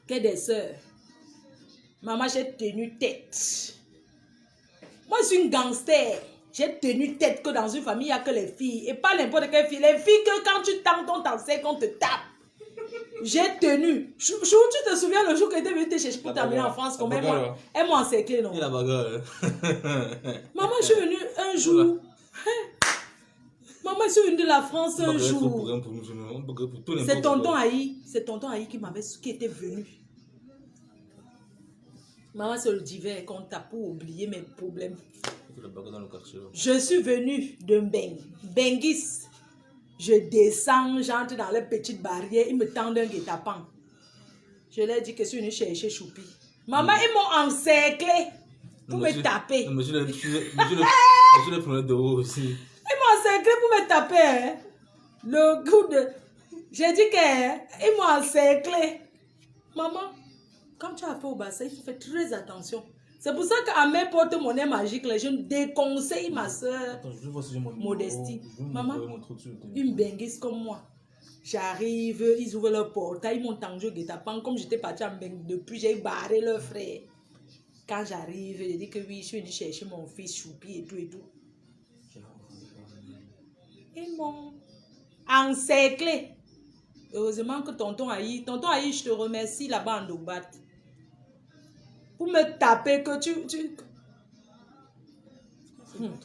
[SPEAKER 2] Que des sœurs. Maman, j'ai tenu tête. Moi, je suis une gangster. J'ai tenu tête que dans une famille, il n'y a que les filles. Et pas n'importe quelle fille. Les filles que quand tu tapes, on t'enseigne, qu'on te tape. J'ai tenu. Chou, tu te souviens le jour que tu es venu te chercher pour t'amener en France comme elle m'a encerclé, non?
[SPEAKER 1] Il a bagarre.
[SPEAKER 2] Maman, je suis venue un jour. Maman, je suis venue de la France un jour. C'est tonton Aïe. C'est tonton Aïe qui était venu. Maman, c'est le divers qu'on tape pour oublier mes problèmes. Je suis venue de Bengis. Je descends, j'entre dans les petites barrières. Ils me tendent un guet-apens. Je leur dis que je suis venue chercher Choupi. Maman, ils m'ont encerclé pour me taper.
[SPEAKER 1] Monsieur le premier de haut aussi.
[SPEAKER 2] Ils m'ont encerclé pour me taper. Hein. Le goût de... J'ai dit qu'ils m'ont encerclé. Maman, quand tu as fait au bassin, il faut faire très attention. C'est pour ça qu'à mes portes monnaie magique, les jeunes déconseillent ma soeur Modestie. Maman, une benguise comme moi. J'arrive, ils ouvrent leur portail, ils m'ont tendu au guet-apens. Comme j'étais partie en bengue depuis, j'ai barré leur frère. Quand j'arrive, je dis que oui, je suis venue chercher mon fils Choupi et tout et tout. Ils m'ont encerclé. Heureusement que tonton Aïe, je te remercie là-bas en Dobat. Pour me taper que tu...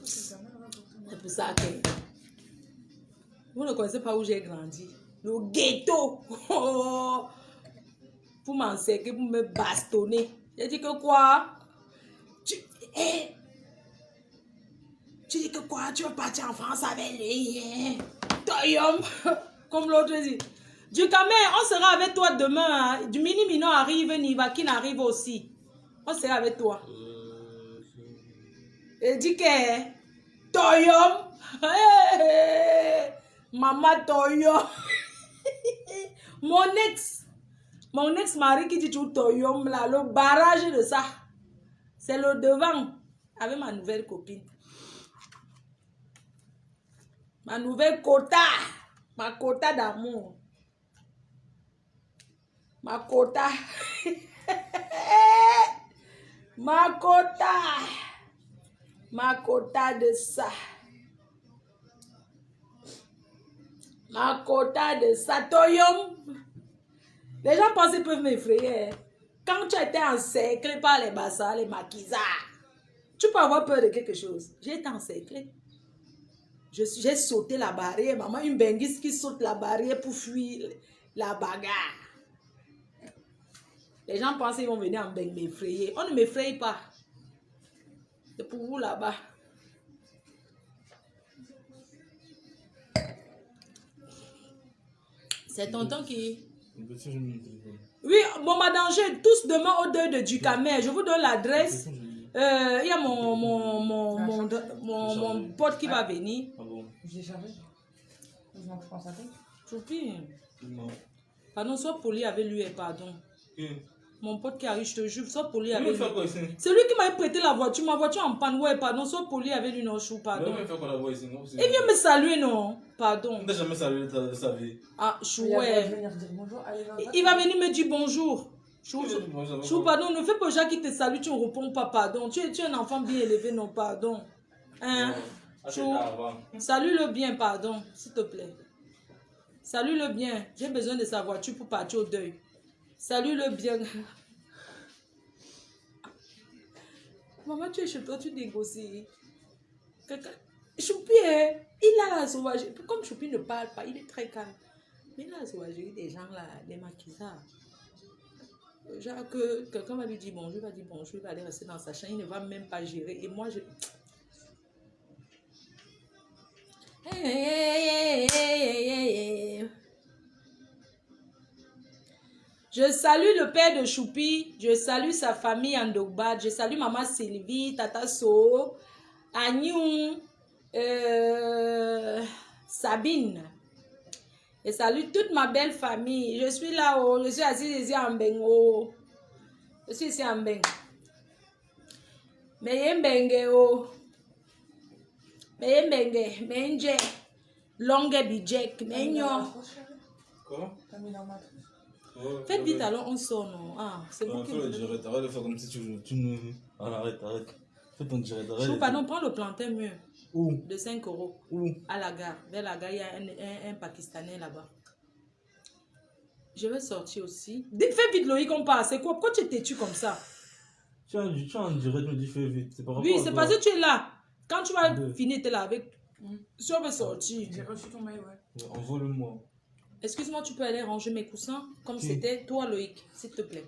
[SPEAKER 2] C'est pour ça que... Vous ne connaissez pas où j'ai grandi. Le ghetto. Pour m'encercler, pour me bastonner. J'ai dit que quoi? Tu dis que quoi? Tu veux partir en France avec lui? Comme l'autre dit. Du Camer, on sera avec toi demain. Hein. Du Mini-Mino arrive, Nivakin arrive aussi. On sera avec toi. Il dit que Toyom. Maman Toyom. Mon ex-mari qui dit toujours Toyom, là, le barrage de ça, c'est le devant avec ma nouvelle copine. Ma nouvelle quota. Ma quota d'amour. Ma quota. Ma quota. Ma quota de ça. Ma quota de ça. Toyom. Les gens pensent qu'ils peuvent m'effrayer. Quand tu as été encerclé par les bassins, les maquisards, tu peux avoir peur de quelque chose. J'ai été encerclé. J'ai sauté la barrière. Maman, une benguiste qui saute la barrière pour fuir la bagarre. Les gens pensent qu'ils vont venir en beng m'effrayer. On ne m'effraie pas. C'est pour vous là-bas. C'est tonton qui... Oui, bon, ma danger, tous demain au deuil de Ducamer. Je vous donne l'adresse. Il y a mon pote qui va venir.
[SPEAKER 3] Je l'ai chargé. Je pense à toi.
[SPEAKER 2] Choupi. Pardon, sois poli avec lui et pardon. Mon pote qui arrive, je te jure, sois poli avec lui. C'est lui qui m'a prêté la voiture, ma voiture en panne. Ouais, pardon, sois poli avec lui, non, chou, pardon. Il vient me saluer, non, pardon.
[SPEAKER 1] Il n'a jamais salué de sa vie.
[SPEAKER 2] Ah, chou, ouais. Il va venir me dire bonjour. Chou, pardon, ne fais pas Jacques qui te salue, tu ne réponds pas, pardon. Tu es un enfant bien élevé, non, pardon. Hein? Chou, salue-le bien, pardon, s'il te plaît. Salue-le bien. J'ai besoin de sa voiture pour partir au deuil. Salue-le bien. Maman, tu es chez toi, tu négocies. Choupi, il a la sauvagerie. Comme Choupi ne parle pas, il est très calme. Mais il a la sauvagerie des gens là, des maquisards. Genre que quelqu'un va lui dire bonjour, il va dire bonjour, il va aller rester dans sa chambre, il ne va même pas gérer. Et moi, je... Je salue le père de Choupi, je salue sa famille en Dogbad, je salue maman Sylvie, Tata So, Agnou, Sabine. Je salue toute ma belle famille. Je suis là-haut, je suis assise ici en Bengo. Je suis ici en Bengo. Mais Bengo. Mais Bengo, mais longue bijek, mais non.
[SPEAKER 1] Quoi?
[SPEAKER 3] T'as mis dans ma trousse.
[SPEAKER 2] Faites vite alors, on sort, non? Ah, c'est bon.
[SPEAKER 1] Arrête de faire comme si tu nous... Arrête. Fais ton direct, arrête.
[SPEAKER 2] Pardon, prends le plantain mieux.
[SPEAKER 1] Où?
[SPEAKER 2] De 5 €.
[SPEAKER 1] Où?
[SPEAKER 2] À la gare. Vers la gare, il y a un Pakistanais là-bas. Je vais sortir aussi. Fais vite, Loïc, on passe. C'est quoi? Pourquoi tu es têtu comme ça?
[SPEAKER 1] Tu as en direct, me dis fais vite.
[SPEAKER 2] Oui, c'est parce que tu es là. Quand tu vas finir, tu es là avec... Si on veut sortir.
[SPEAKER 3] J'ai reçu ton mail, ouais.
[SPEAKER 1] Envoie-le-moi.
[SPEAKER 2] Excuse-moi, tu peux aller ranger mes coussins comme c'était toi, Loïc, s'il te plaît.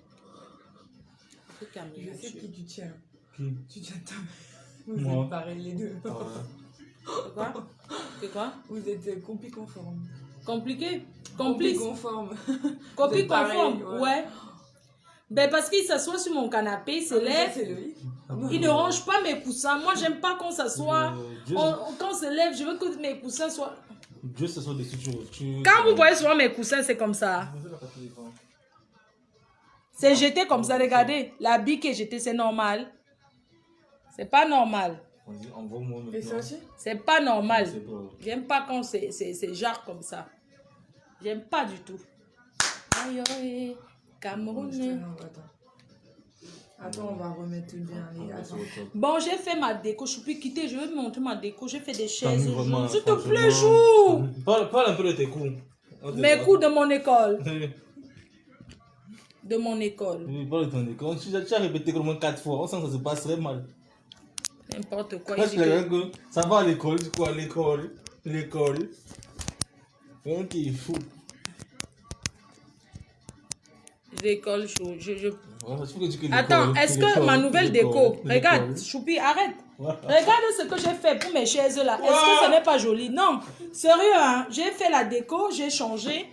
[SPEAKER 3] Je sais qui tu tiens.
[SPEAKER 1] Qui?
[SPEAKER 3] Tu tiens ta mère. Vous
[SPEAKER 1] Moi.
[SPEAKER 3] êtes pareils les deux.
[SPEAKER 2] C'est quoi?
[SPEAKER 3] Vous êtes compli conforme.
[SPEAKER 2] Compliqué?
[SPEAKER 3] Compli
[SPEAKER 2] Complice?
[SPEAKER 3] conforme.
[SPEAKER 2] Copie
[SPEAKER 3] pareil,
[SPEAKER 2] conforme? Ouais. Ben parce qu'il s'assoit sur mon canapé, il se lève.
[SPEAKER 3] C'est Loïc.
[SPEAKER 2] Il ne range pas mes coussins. Moi, j'aime pas qu'on s'assoit. Quand on se lève, je veux que mes coussins soient...
[SPEAKER 1] Dieu s'assoit dessus,
[SPEAKER 2] Quand vous voyez souvent mes coussins, c'est comme ça. C'est jeté comme ça, regardez. La bille qui est jetée, c'est normal. C'est pas normal.
[SPEAKER 1] Vas-y, envoie-moi maintenant.
[SPEAKER 3] Et ça aussi?
[SPEAKER 2] C'est pas normal.
[SPEAKER 1] C'est pas...
[SPEAKER 2] J'aime pas quand c'est genre comme ça. J'aime pas du tout. Aïe, aïe, Camerounais.
[SPEAKER 3] Attends, on va remettre tout bien. Allez, attends.
[SPEAKER 2] Bon, j'ai fait ma déco. Je suis plus quittée. Je vais vous montrer ma déco. J'ai fait des chaises.
[SPEAKER 1] Vraiment,
[SPEAKER 2] S'il te plaît, joue.
[SPEAKER 1] Parle un peu de tes coups.
[SPEAKER 2] Mes coups de mon école. De mon école.
[SPEAKER 1] Oui, parle de ton école. Tu as répété comme 4 fois. On sent que ça se passerait mal.
[SPEAKER 2] N'importe quoi.
[SPEAKER 1] Parce que ça va à l'école, du coup, à l'école. Un qui est fou.
[SPEAKER 2] L'école, je...
[SPEAKER 1] Ouais,
[SPEAKER 2] Attends, est-ce que ma nouvelle déco... Regarde, Choupi, arrête. Ouais. Regarde ce que j'ai fait pour mes chaises là. Est-ce que ce n'est pas joli? Non. Sérieux, hein? J'ai fait la déco, j'ai changé.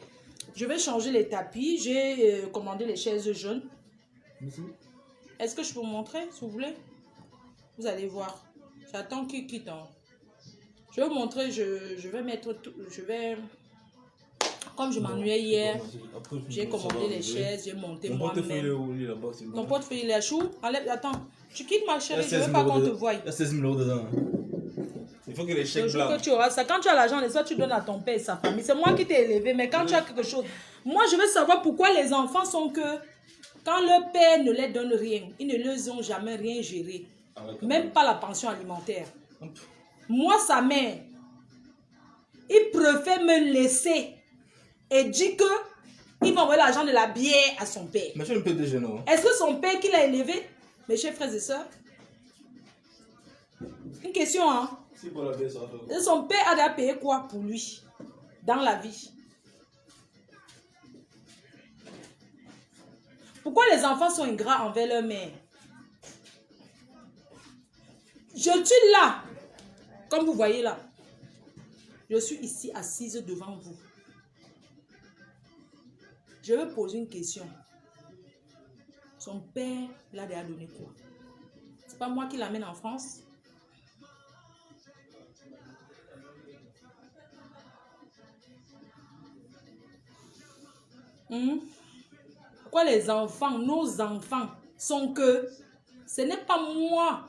[SPEAKER 2] Je vais changer les tapis. J'ai commandé les chaises jaunes. Est-ce que je peux vous montrer, si vous voulez? Vous allez voir. J'attends qu'il quitte. Hein. Je vais vous montrer, je vais mettre tout, comme je m'ennuyais hier, j'ai commandé les chaises, j'ai monté moi-même. Ton portefeuille, il est à chou. Enlève, attends, tu quittes ma chérie, je ne veux pas qu'on te voie.
[SPEAKER 1] Il y a 16 000 € dedans. Il faut que les chèques blancs.
[SPEAKER 2] Que tu auras ça. Quand tu as l'argent, les autres, tu donnes à ton père et sa famille. C'est moi qui t'ai élevé, mais quand tu as quelque chose, moi je veux savoir pourquoi les enfants sont que, quand leur père ne leur donne rien, ils ne leur ont jamais rien géré. Même pas la pension alimentaire. Moi, sa mère, il préfère me laisser et dit que il va envoyer l'argent de la bière à son père.
[SPEAKER 1] Mais tu ne peux déjà non.
[SPEAKER 2] Est-ce que son père qui l'a élevé, mes chers frères et sœurs? Une question, hein?
[SPEAKER 1] Si pour la bière, ça va.
[SPEAKER 2] Son père a déjà payé quoi pour lui dans la vie? Pourquoi les enfants sont ingrats envers leur mère? Je suis là, comme vous voyez là. Je suis ici assise devant vous. Je vais poser une question. Son père l'a déjà donné quoi? C'est pas moi qui l'amène en France? Pourquoi les enfants, nos enfants, sont que ce n'est pas moi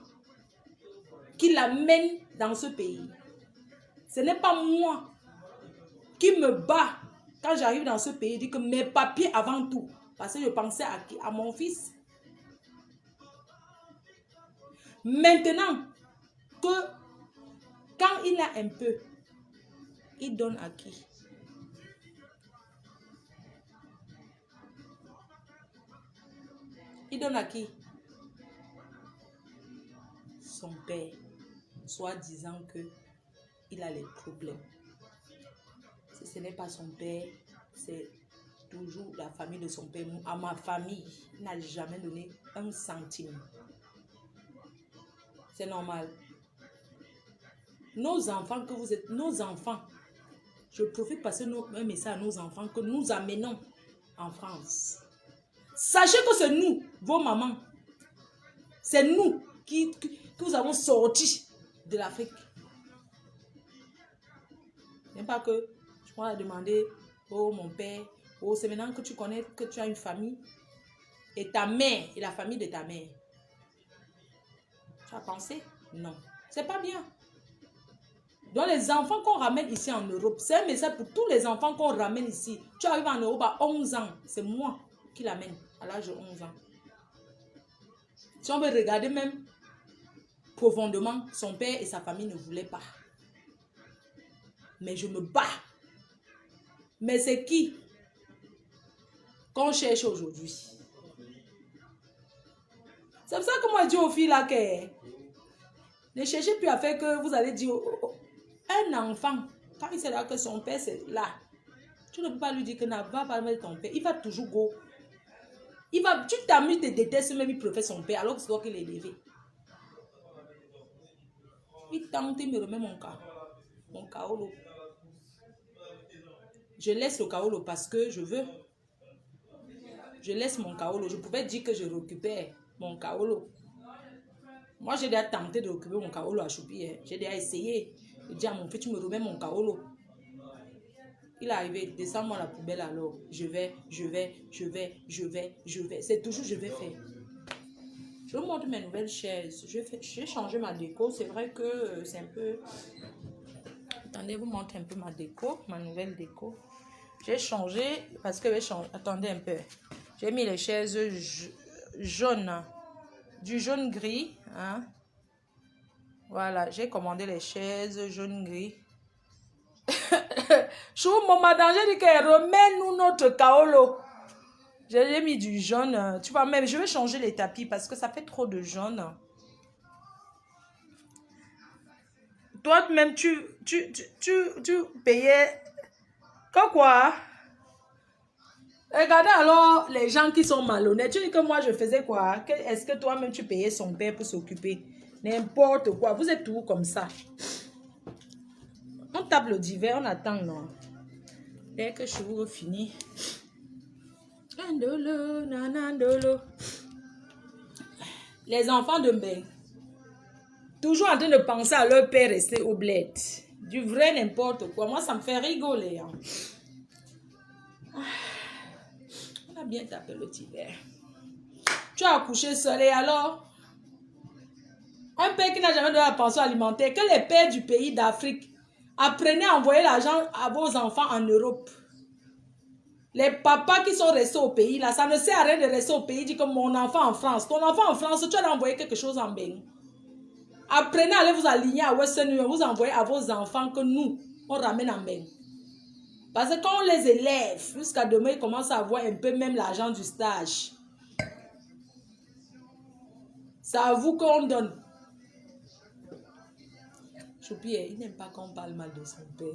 [SPEAKER 2] qui l'amène dans ce pays. Ce n'est pas moi qui me bats quand j'arrive dans ce pays. Je dis que mes papiers avant tout. Parce que je pensais à qui? À mon fils. Maintenant que quand il a un peu, il donne à qui? Il donne à qui? Son père, soit disant que il a les problèmes. Si ce n'est pas son père, c'est toujours la famille de son père. À ma famille, il n'a jamais donné un centime. C'est normal. Nos enfants que vous êtes, nos enfants, je profite de passer un message à nos enfants que nous amenons en France. Sachez que c'est nous, vos mamans. C'est nous que nous avons sorti de l'Afrique. Même pas que je pourrais demander, oh mon père, oh c'est maintenant que tu connais que tu as une famille. Et ta mère, et la famille de ta mère. Tu as pensé? Non. C'est pas bien. Donc les enfants qu'on ramène ici en Europe, c'est un message pour tous les enfants qu'on ramène ici. Tu arrives en Europe à 11 ans, c'est moi qui l'amène à l'âge de 11 ans. Si on veut regarder même profondément, son père et sa famille ne voulaient pas. Mais je me bats. Mais c'est qui qu'on cherche aujourd'hui? C'est pour ça que moi je dis aux filles là que ne cherchez plus à faire que vous allez dire un enfant, quand il sait là que son père c'est là, tu ne peux pas lui dire que ne va pas mettre ton père. Il va toujours go. Tu t'amuses, tu détestes même, il préfère son père alors que c'est toi qui l'as élevé. Il tente, il me remet mon kaolo. Je laisse le kaolo parce que je veux. Je laisse mon kaolo. Je pouvais dire que je récupère mon kaolo. Moi, j'ai déjà tenté de récupérer mon kaolo à Choupi. Hein. J'ai déjà essayé de dire à mon fils, tu me remets mon kaolo. Il est arrivé, descends-moi la poubelle alors. Je vais. C'est toujours je vais faire. Je vous montre mes nouvelles chaises. J'ai changé ma déco. C'est vrai que c'est un peu... Attendez, vous montre un peu ma déco, ma nouvelle déco. J'ai changé parce que... Attendez un peu. J'ai mis les chaises jaunes. Du jaune gris. Hein? Voilà, j'ai commandé les chaises jaune gris. Chou, mon madame, j'ai dit que remets-nous notre kaolo. J'ai mis du jaune. Tu vois, même je vais changer les tapis parce que ça fait trop de jaune. Toi-même, tu payais. Quoi? Regardez alors les gens qui sont malhonnêtes. Tu dis que moi, je faisais quoi? Est-ce que toi-même, tu payais son père pour s'occuper? N'importe quoi. Vous êtes tous comme ça. On tape le divan, on attend, non? Dès que je vous finis. Les enfants de Mbeng. Toujours en train de penser à leur père resté au bled. Du vrai n'importe quoi. Moi, ça me fait rigoler. Hein. On a bien tapé le hiver. Tu as accouché seul et alors? Un père qui n'a jamais donné la pension alimentaire, que les pères du pays d'Afrique apprenez à envoyer l'argent à vos enfants en Europe. Les papas qui sont restés au pays, là, ça ne sert à rien de rester au pays, dit que mon enfant en France. Ton enfant en France, tu as envoyé quelque chose en Bénin. Apprenez à aller vous aligner à Western Union, vous envoyez à vos enfants que nous, on ramène en Bénin. Parce que quand on les élève, jusqu'à demain, ils commencent à avoir un peu même l'argent du stage. C'est à vous qu'on donne. Choupi, il n'aime pas qu'on parle mal de son père.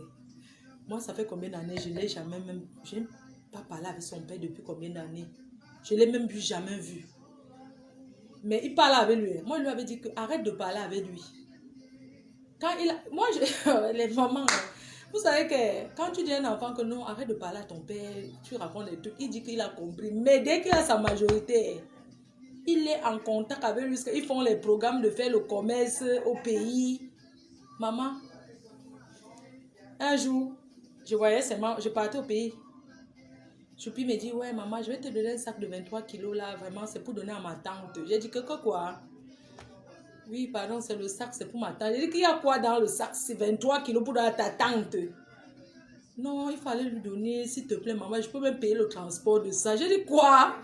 [SPEAKER 2] Moi, ça fait combien d'années, je ne l'ai jamais même... Je n'ai pas parlé avec son père depuis combien d'années. Je ne l'ai même jamais vu. Mais il parle avec lui. Moi, je lui avais dit que arrête de parler avec lui. Quand il a... Moi, les mamans... Vous savez que quand tu dis à un enfant que non, arrête de parler à ton père, tu racontes des trucs, il dit qu'il a compris. Mais dès qu'il a sa majorité, il est en contact avec lui. Ils font les programmes de faire le commerce au pays. Maman, un jour, je voyais seulement, je partais au pays. Choupi me dit, ouais maman, je vais te donner un sac de 23 kilos là, vraiment, c'est pour donner à ma tante. J'ai dit que quoi? Oui, pardon, c'est le sac, c'est pour ma tante. J'ai dit qu'il y a quoi dans le sac? C'est 23 kilos pour donner à ta tante. Non, il fallait lui donner, s'il te plaît, maman, je peux même payer le transport de ça. J'ai dit quoi?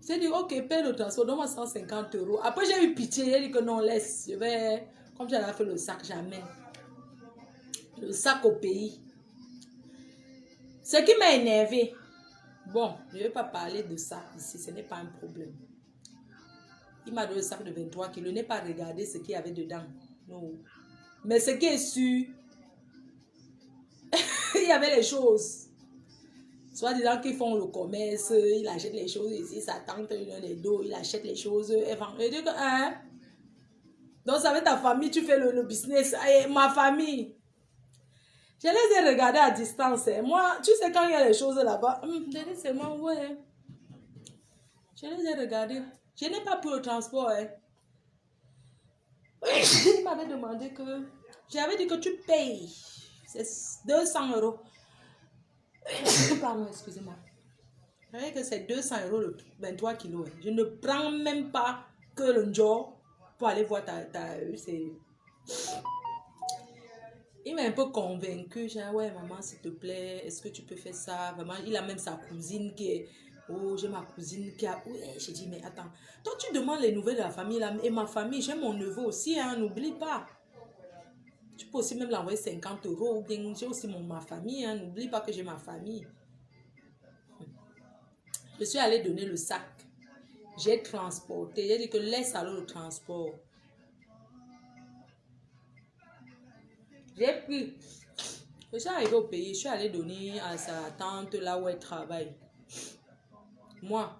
[SPEAKER 2] J'ai dit, ok, paye le transport, donne-moi 150 euros. Après, j'ai eu pitié, j'ai dit que non, laisse, je vais, comme j'avais fait le sac, j'amène. Le sac au pays. Ce qui m'a énervé, bon, je ne vais pas parler de ça ici, ce n'est pas un problème. Il m'a donné le sac de 23 kilos, je n'ai pas regardé ce qu'il y avait dedans. Non. Mais ce qui est sûr, il y avait les choses. Soit disant qu'ils font le commerce, il achète les choses ici, sa tante, il donne les dos, il achète les choses, elle vend. Et dit que, hein? Donc, ça avec ta famille, tu fais le business. Et ma famille. Je les ai regardés à distance. Moi, tu sais, quand il y a les choses là-bas, c'est moi, ouais. Je les ai regardés. Je n'ai pas pris le transport. Hein. Il m'avait demandé que... J'avais dit que tu payes. C'est 200 euros. Pardon, excusez-moi. J'avais dit que c'est 200 euros le 23 kilos. Hein. Je ne prends même pas que le njo pour aller voir c'est... Il m'a un peu convaincu. J'ai dit, ouais, maman, s'il te plaît, est-ce que tu peux faire ça? Vraiment, il a même sa cousine qui est... Oh, j'ai ma cousine qui a... Ouais, j'ai dit, mais attends. Toi, tu demandes les nouvelles de la famille. Là, et ma famille, j'ai mon neveu aussi, hein, n'oublie pas. Tu peux aussi même l'envoyer 50 euros. Ou bien, j'ai aussi ma famille, hein, n'oublie pas que j'ai ma famille. Je suis allée donner le sac. J'ai transporté. J'ai dit que laisse alors le transport. J'ai pris... Je suis arrivée au pays, je suis allée donner à sa tante là où elle travaille. Moi,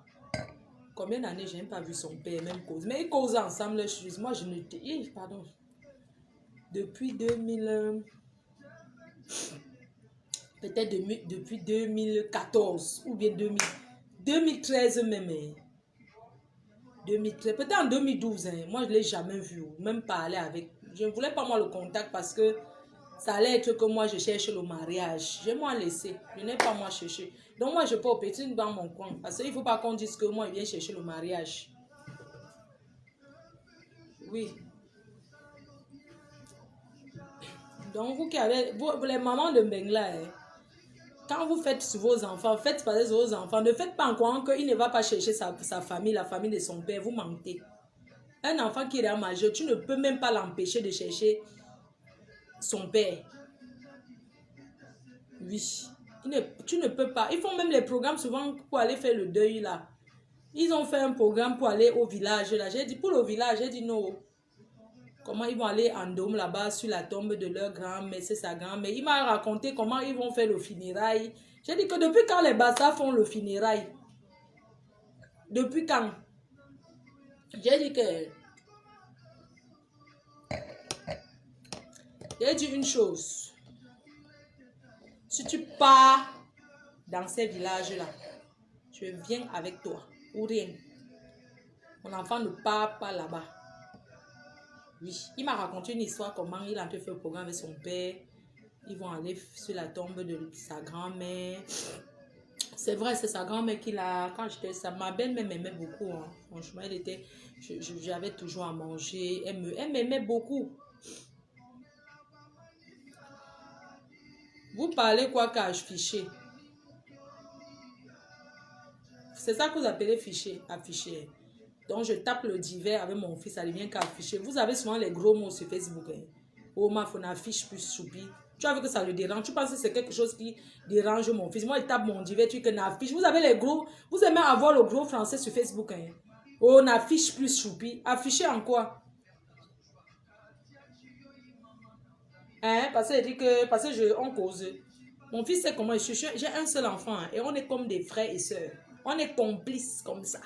[SPEAKER 2] combien d'années je n'ai pas vu son père, même cause. Mais ils causent ensemble, moi je ne... Pardon. Depuis 2000... Peut-être depuis 2014 ou bien 2013 même. 2013, peut-être en 2012. Hein, moi je ne l'ai jamais vu, même parler avec. Je ne voulais pas moi le contact parce que ça allait être que moi je cherche le mariage. Je m'en laissé. Je n'ai pas moi cherché. Donc moi je peux au petit dans mon coin. Parce qu'il ne faut pas qu'on dise que moi il vient chercher le mariage. Oui. Donc vous qui avez, vous, les mamans de Mbengla, hein, quand vous faites sur vos enfants, faites parler sur vos enfants. Ne faites pas en croyant qu'il ne va pas chercher sa famille, la famille de son père. Vous mentez. Un enfant qui est en majeur, tu ne peux même pas l'empêcher de chercher son père. Oui. Tu ne peux pas. Ils font même les programmes souvent pour aller faire le deuil là. Ils ont fait un programme pour aller au village là. J'ai dit pour le village, j'ai dit non. Comment ils vont aller en dôme là-bas sur la tombe de leur grand-mère, c'est sa grand-mère. Il m'a raconté comment ils vont faire le funérail. J'ai dit que depuis quand les Bassa font le funérail? Depuis quand? J'ai dit que... J'ai dit une chose. Si tu pars dans ces villages-là, je viens avec toi ou rien. Mon enfant ne part pas là-bas. Oui, il m'a raconté une histoire comment il a fait le programme avec son père. Ils vont aller sur la tombe de sa grand-mère. C'est vrai, c'est sa grand-mère qui l'a... Quand j'étais... Ma belle-mère m'aimait beaucoup. Hein. Franchement, elle était... J'avais toujours à manger. Elle m'aimait beaucoup. Vous parlez quoi qu'à fichier? C'est ça que vous appelez fichier, afficher. Donc, je tape le divers avec mon fils, ça devient qu'afficher. Vous avez souvent les gros mots sur Facebook. Hein. Oh, ma fille, affiche plus choupi. Tu as vu que ça le dérange. Tu penses que c'est quelque chose qui dérange mon fils. Moi, il tape mon divers, tu que n'affiche. Vous avez les gros. Vous aimez avoir le gros français sur Facebook. Hein. Oh, n'affiche plus choupi. Afficher en quoi? Hein? Parce que on cause. Mon fils sait comment je suis. J'ai un seul enfant. Hein, et on est comme des frères et sœurs. On est complices comme ça.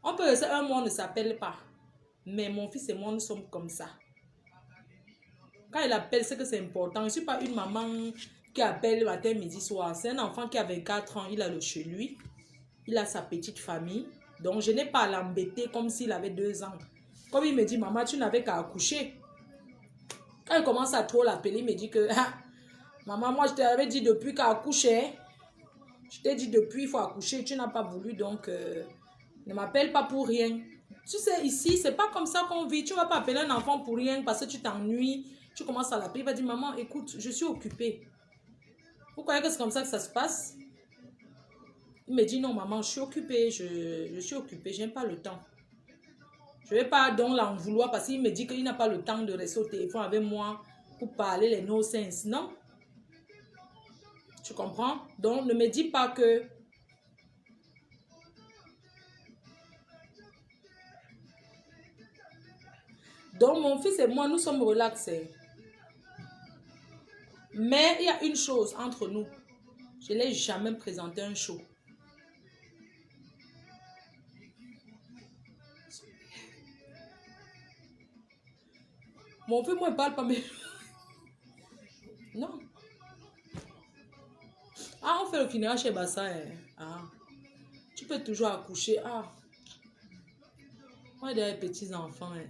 [SPEAKER 2] On peut rester un mois, on ne s'appelle pas. Mais mon fils et moi, nous sommes comme ça. Quand il appelle, c'est que c'est important. Je ne suis pas une maman qui appelle matin, midi, soir. C'est un enfant qui a 24 ans, il a le chez lui. Il a sa petite famille. Donc, je n'ai pas à l'embêter comme s'il avait 2 ans. Comme il me dit, maman, tu n'avais qu'à accoucher. Quand il commence à trop l'appeler, il me dit que, ah, maman, moi, je t'avais dit depuis qu'à accoucher. Je t'ai dit depuis, il faut accoucher. Tu n'as pas voulu, donc, ne m'appelle pas pour rien. Tu sais, ici, c'est pas comme ça qu'on vit. Tu ne vas pas appeler un enfant pour rien parce que tu t'ennuies. Tu commences à l'appeler, il va dire, maman, écoute, je suis occupée. Vous croyez que c'est comme ça que ça se passe? Il me dit, non, maman, je suis occupée, je suis occupée, je n'ai pas le temps. Je ne vais pas donc l'en vouloir parce qu'il me dit qu'il n'a pas le temps de rester au téléphone avec moi pour parler les no-sense. Non? Tu comprends? Donc, ne me dis pas que... Donc, mon fils et moi, nous sommes relaxés. Mais il y a une chose entre nous. Je ne l'ai jamais présenté un show. Mon fils, moi, il ne parle pas, mais... Non. Ah, on fait le funérail chez Bassa. Hein. Ah. Tu peux toujours accoucher. Ah. Moi, j'ai des petits-enfants. Hein.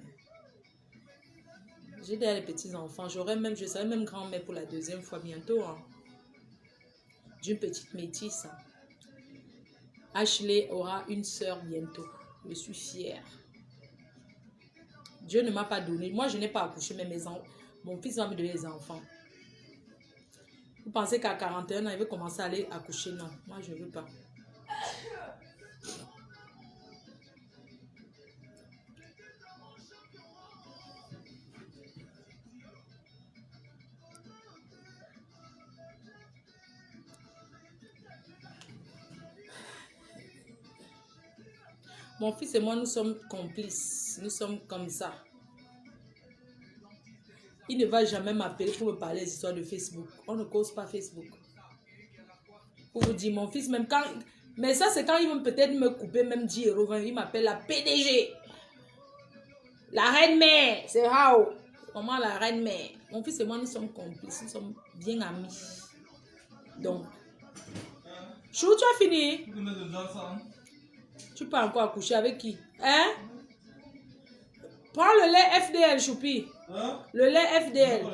[SPEAKER 2] J'ai des petits-enfants. Je serai même grand-mère pour la 2e fois bientôt. Hein. D'une petite métisse. Hein. Ashley aura une sœur bientôt. Je suis fière. Dieu ne m'a pas donné. Moi, je n'ai pas accouché, mais mon fils va me donner des enfants. Vous pensez qu'à 41 ans, il veut commencer à aller accoucher? Non, moi, je ne veux pas. Mon fils et moi, nous sommes complices. Nous sommes comme ça. Il ne va jamais m'appeler pour me parler des histoires de Facebook. On ne cause pas Facebook. Pour vous dire, mon fils, même quand... Mais ça, c'est quand il veut peut-être me couper, même 10 €. Il m'appelle la PDG. La reine-mère. C'est Rao. Comment la reine-mère? Mon fils et moi, nous sommes complices. Nous sommes bien amis. Donc... Chou, tu as fini? Tu peux encore accoucher avec qui? Hein? Prends le lait FDL, Choupi. Hein? Le lait FDL.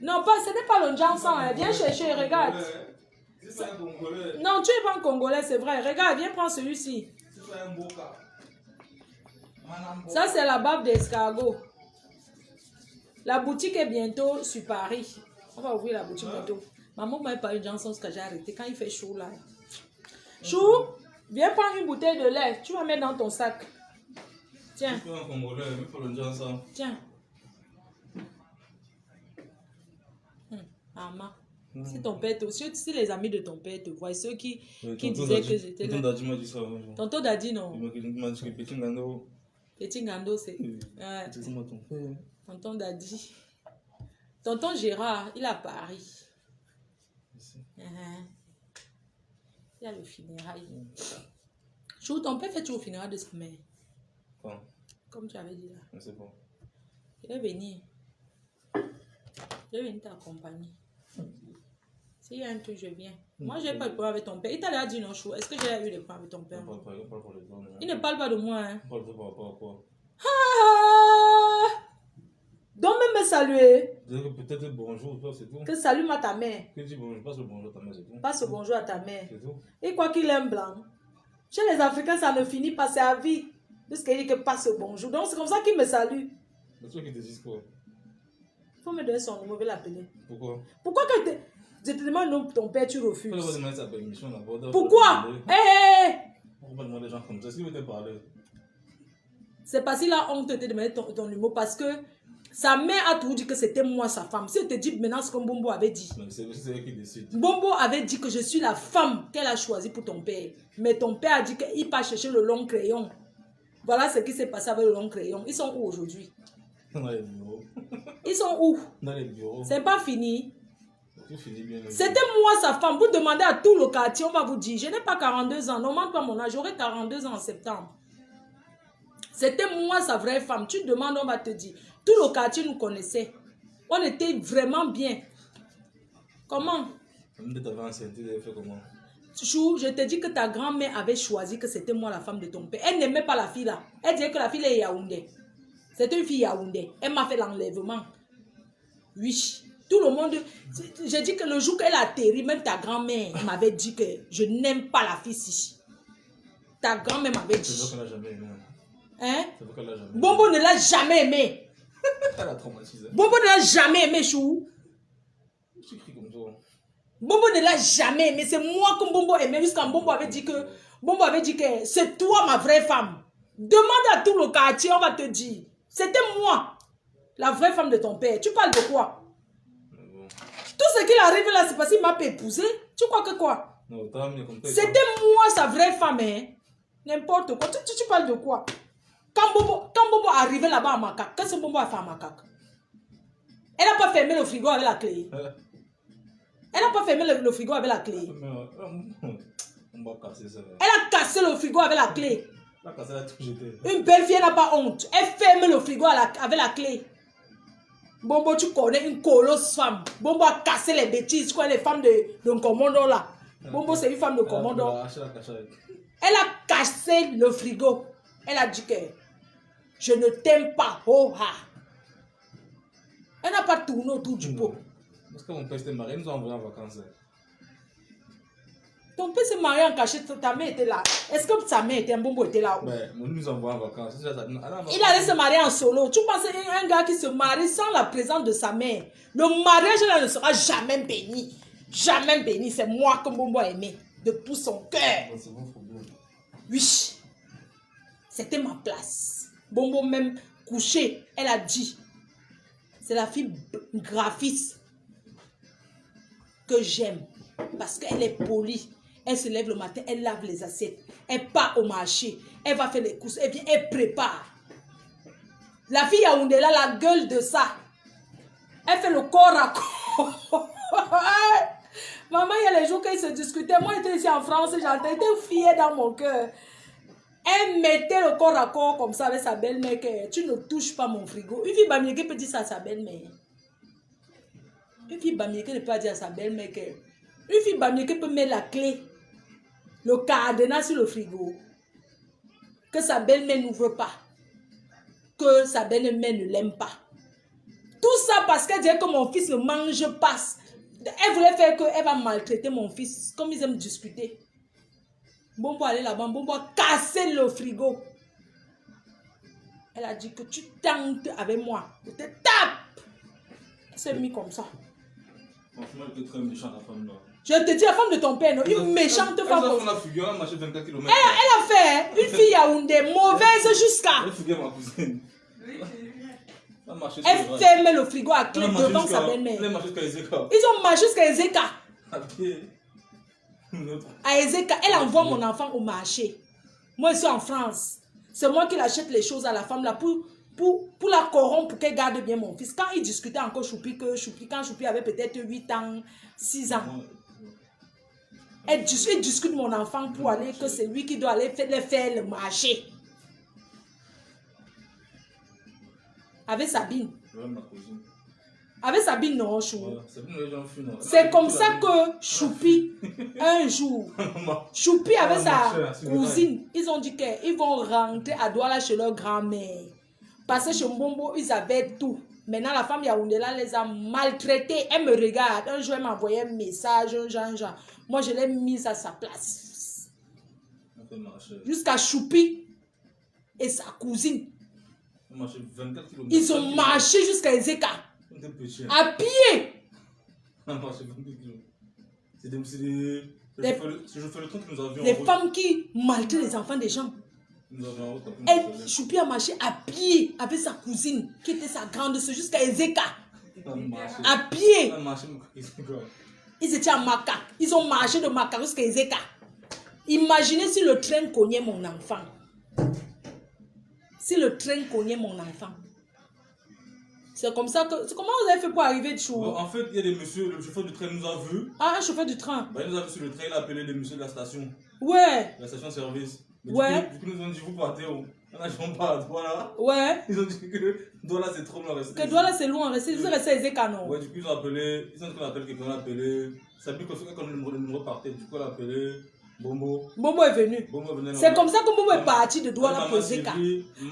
[SPEAKER 2] Non, ce n'est pas le Johnson. Hein. Viens chercher, regarde. Non, tu es pas un Congolais, c'est vrai. Regarde, viens prendre celui-ci. Ça, c'est la bave d'escargot. La boutique est bientôt sur Paris. On va ouvrir la boutique bientôt. Maman m'a parlé de Johnson, ce que j'ai arrêté quand il fait chaud là. Chou, viens prendre une bouteille de lait. Tu vas mettre dans ton sac. Tiens. Tiens. Maman. Si ton père si les amis de ton père te voient, ceux qui disaient que j'étais là. Tonton Dadi m'a dit ça. Tonton Dadi, non. Il m'a dit que Petit Ngando. Petit Ngando, c'est. Tonton Dadi. Tonton Gérard, il est à Paris. Il y a le funérail. Chou, ton père fait toujours au funérail de sa mère. Quand? Comme tu avais dit là. Je ne sais pas. Il est venu. Je vais venir t'accompagner. S'il y a un truc, je viens. Moi, je n'ai pas de problème avec ton père. Il t'a dit non, Chou. Est-ce que j'ai eu des problèmes avec ton père? Il ne parle pas de moi. Hein. Il ne parle pas de quoi? saluer.
[SPEAKER 1] Peut-être bonjour, toi, c'est tout.
[SPEAKER 2] Que salue-moi ta mère.
[SPEAKER 1] Que dis bonjour, passe le bonjour à ta mère, c'est tout.
[SPEAKER 2] Passe le bonjour à ta mère.
[SPEAKER 1] C'est tout.
[SPEAKER 2] Et quoi qu'il aime blanc. Chez les Africains, ça ne finit pas, c'est à vie. Jusqu'à dire que passe le bonjour. Donc c'est comme ça qu'il me salue.
[SPEAKER 1] Mais toi qui te dis quoi?
[SPEAKER 2] Il faut me donner son numéro, je vais l'appeler.
[SPEAKER 1] Pourquoi?
[SPEAKER 2] Pourquoi que je te demande non, ton père, tu refuses?
[SPEAKER 1] Pourquoi demander sa permission d'abord?
[SPEAKER 2] Pourquoi? Hé!
[SPEAKER 1] Pourquoi demander des gens comme ça? Est-ce qu'il veut te parler?
[SPEAKER 2] C'est parce qu'il a honte de te demander ton numéro parce que sa mère a toujours dit que c'était moi sa femme. Si elle te dit maintenant ce que Bombo avait dit.
[SPEAKER 1] Mais c'est elle qui décide.
[SPEAKER 2] Bombo avait dit que je suis la femme qu'elle a choisie pour ton père. Mais ton père a dit qu'il part chercher le long crayon. Voilà ce qui s'est passé avec le long crayon. Ils sont où aujourd'hui?
[SPEAKER 1] Dans les bureaux.
[SPEAKER 2] Ils sont où?
[SPEAKER 1] Dans les bureaux.
[SPEAKER 2] C'est pas fini.
[SPEAKER 1] C'était
[SPEAKER 2] moi sa femme. Vous demandez à tout le quartier, on va vous dire. Je n'ai pas 42 ans. Non, demande pas mon âge. J'aurai 42 ans en septembre. C'était moi sa vraie femme. Tu demandes, on va te dire. Tout le quartier nous connaissait. On était vraiment bien. Comment? Chou, je te dis que ta grand-mère avait choisi que c'était moi la femme de ton père. Elle n'aimait pas la fille là. Elle disait que la fille est Yaoundé. C'était une fille Yaoundé. Elle m'a fait l'enlèvement. Oui. Tout le monde... J'ai dit que le jour qu'elle a atterri, même ta grand-mère m'avait dit que je n'aime pas la fille ici. Ta grand-mère m'avait dit.
[SPEAKER 1] C'est vrai qu'elle n'a jamais aimé.
[SPEAKER 2] Hein?
[SPEAKER 1] C'est vrai qu'elle l'a jamais aimé.
[SPEAKER 2] Bombo ne l'a jamais aimé.
[SPEAKER 1] Elle a traumatisé.
[SPEAKER 2] Bombo ne l'a jamais aimé, Chou.
[SPEAKER 1] Tu cries comme toi.
[SPEAKER 2] Bombo ne l'a jamais aimé. C'est moi que Bombo aimait. Jusqu'à Bombo avait dit que c'est toi ma vraie femme. Demande à tout le quartier, on va te dire. C'était moi, la vraie femme de ton père. Tu parles de quoi?
[SPEAKER 1] Bon.
[SPEAKER 2] Tout ce qui arrive là, c'est parce qu'il m'a pas épousé. Tu crois que quoi? C'était moi sa vraie femme. Hein? N'importe quoi. Tu parles de quoi? Quand Bombo arrivait là-bas à Macaque, qu'est-ce que Bombo a fait à Macaque? Elle n'a pas fermé le frigo avec la clé. Elle n'a pas fermé le frigo avec la clé.
[SPEAKER 1] On va casser ça.
[SPEAKER 2] Elle a cassé le frigo avec la clé.
[SPEAKER 1] Elle a cassé, elle a tout jeté.
[SPEAKER 2] Une belle fille n'a pas honte. Elle ferme le frigo avec la clé. Bombo, tu connais une colosse femme. Bombo a cassé les bêtises. Tu connais les femmes de commando là. Bombo, c'est une femme de commando. Elle a cassé le frigo. Elle a dit que je ne t'aime pas. Oh, ha. Elle n'a pas tourné autour du pot.
[SPEAKER 1] Parce que mon père s'était marié, nous avons envoyé en vacances.
[SPEAKER 2] Ton père s'est marié en cachette, ta mère était là. Est-ce que sa mère était un Bombo était là?
[SPEAKER 1] Mais nous nous envoyons en vacances.
[SPEAKER 2] Il allait se marier en solo. Tu penses un gars qui se marie sans la présence de sa mère? Le mariage là ne sera jamais béni. Jamais béni. C'est moi que Bombo a aimé. De tout son cœur.
[SPEAKER 1] C'est mon problème.
[SPEAKER 2] Oui. C'était ma place. Bombo même couché. Elle a dit. C'est la fille graphiste que j'aime. Parce qu'elle est polie. Elle se lève le matin, elle lave les assiettes. Elle part au marché. Elle va faire les courses. Elle vient, elle prépare. La fille Yaoundé là, la gueule de ça. Elle fait le corps à corps. Maman, il y a les jours qu'ils se discutaient. Moi, j'étais ici en France, j'étais fière dans mon cœur. Elle mettait le corps à corps comme ça avec sa belle-mère. Tu ne touches pas mon frigo. Une fille bamiéké peut dire ça à sa belle-mère. Une fille bamiéké ne peut pas dire à sa belle-mère que... Une fille bamiéké peut mettre la clé, le cadenas sur le frigo. Que sa belle-mère n'ouvre pas. Que sa belle-mère ne l'aime pas. Tout ça parce qu'elle disait que mon fils ne mange pas. Elle voulait faire qu'elle va maltraiter mon fils. Comme ils aiment discuter. Bombo allait là-bas. Bombo a cassé le frigo. Elle a dit que tu tentes avec moi. Je te tape. Elle s'est mise comme ça.
[SPEAKER 1] Franchement, elle était très méchante, la femme là.
[SPEAKER 2] Je te dis, la femme de ton père, non? Une méchante femme.
[SPEAKER 1] Elle a marché 24 km.
[SPEAKER 2] Elle a fait une fille Yaoundé, mauvaise jusqu'à.
[SPEAKER 1] Elle fouillait ma cousine.
[SPEAKER 2] Elle ferme le frigo à clé devant sa belle-mère.
[SPEAKER 1] Elle a marché jusqu'à Ezeka.
[SPEAKER 2] Ils ont marché jusqu'à Ezeka. À Ezeka, elle envoie mon enfant au marché. Moi, je suis en France. C'est moi qui l'achète les choses à la femme là pour la corrompre, pour qu'elle garde bien mon fils. Quand il discutait encore Choupi, quand Choupi avait peut-être 8 ans, 6 ans, elle discute mon enfant pour aller, que c'est lui qui doit aller faire le marché. Avec Sabine. Avec Sabine, non, Chou. C'est comme ça que Choupi, un jour, Choupi avec sa cousine, ils ont dit qu'ils vont rentrer à Douala chez leur grand-mère. Parce que chez Mbombo, ils avaient tout. Maintenant, la femme Yaoundé là les a maltraités. Elle me regarde. Un jour, elle m'a envoyé un message, un genre. Moi, je l'ai mise à sa place. Jusqu'à Choupi et sa cousine. Ils ont marché jusqu'à Ezeka. À pied. Les femmes qui maltraitent les enfants des gens. Choupi a marché à pied avec sa cousine, qui était sa grande soeur, jusqu'à Ezeka. À pied. Ils étaient à Maka. Ils ont marché de Maka jusqu'à Ezeka. Imaginez si le train cognait mon enfant. Si le train cognait mon enfant. C'est comme ça que... Comment vous avez fait pour arriver de Chou?
[SPEAKER 1] En fait, il y a des messieurs, le chauffeur du train nous a vus.
[SPEAKER 2] Ah, un chauffeur du train.
[SPEAKER 1] Il nous a vus sur le train, il a appelé les messieurs de la station.
[SPEAKER 2] Ouais.
[SPEAKER 1] La station service. Mais
[SPEAKER 2] ouais.
[SPEAKER 1] Du coup, ils nous ont dit, vous partez où? On a dit, on part à Douala.
[SPEAKER 2] Ouais.
[SPEAKER 1] Ils ont dit que Douala, c'est trop loin à rester.
[SPEAKER 2] Que Douala, c'est loin à rester. Ils sont restés à Ezeka, non?
[SPEAKER 1] Ouais, du coup, ils ont appelé. Ils ont dit qu'on appelle quelqu'un, on a appelé. Ça veut dire que quand le numéro partait, du coup, on a appelé Bombo.
[SPEAKER 2] Bombo est venu. C'est comme ça que Bombo est parti de Douala pour Ezeka.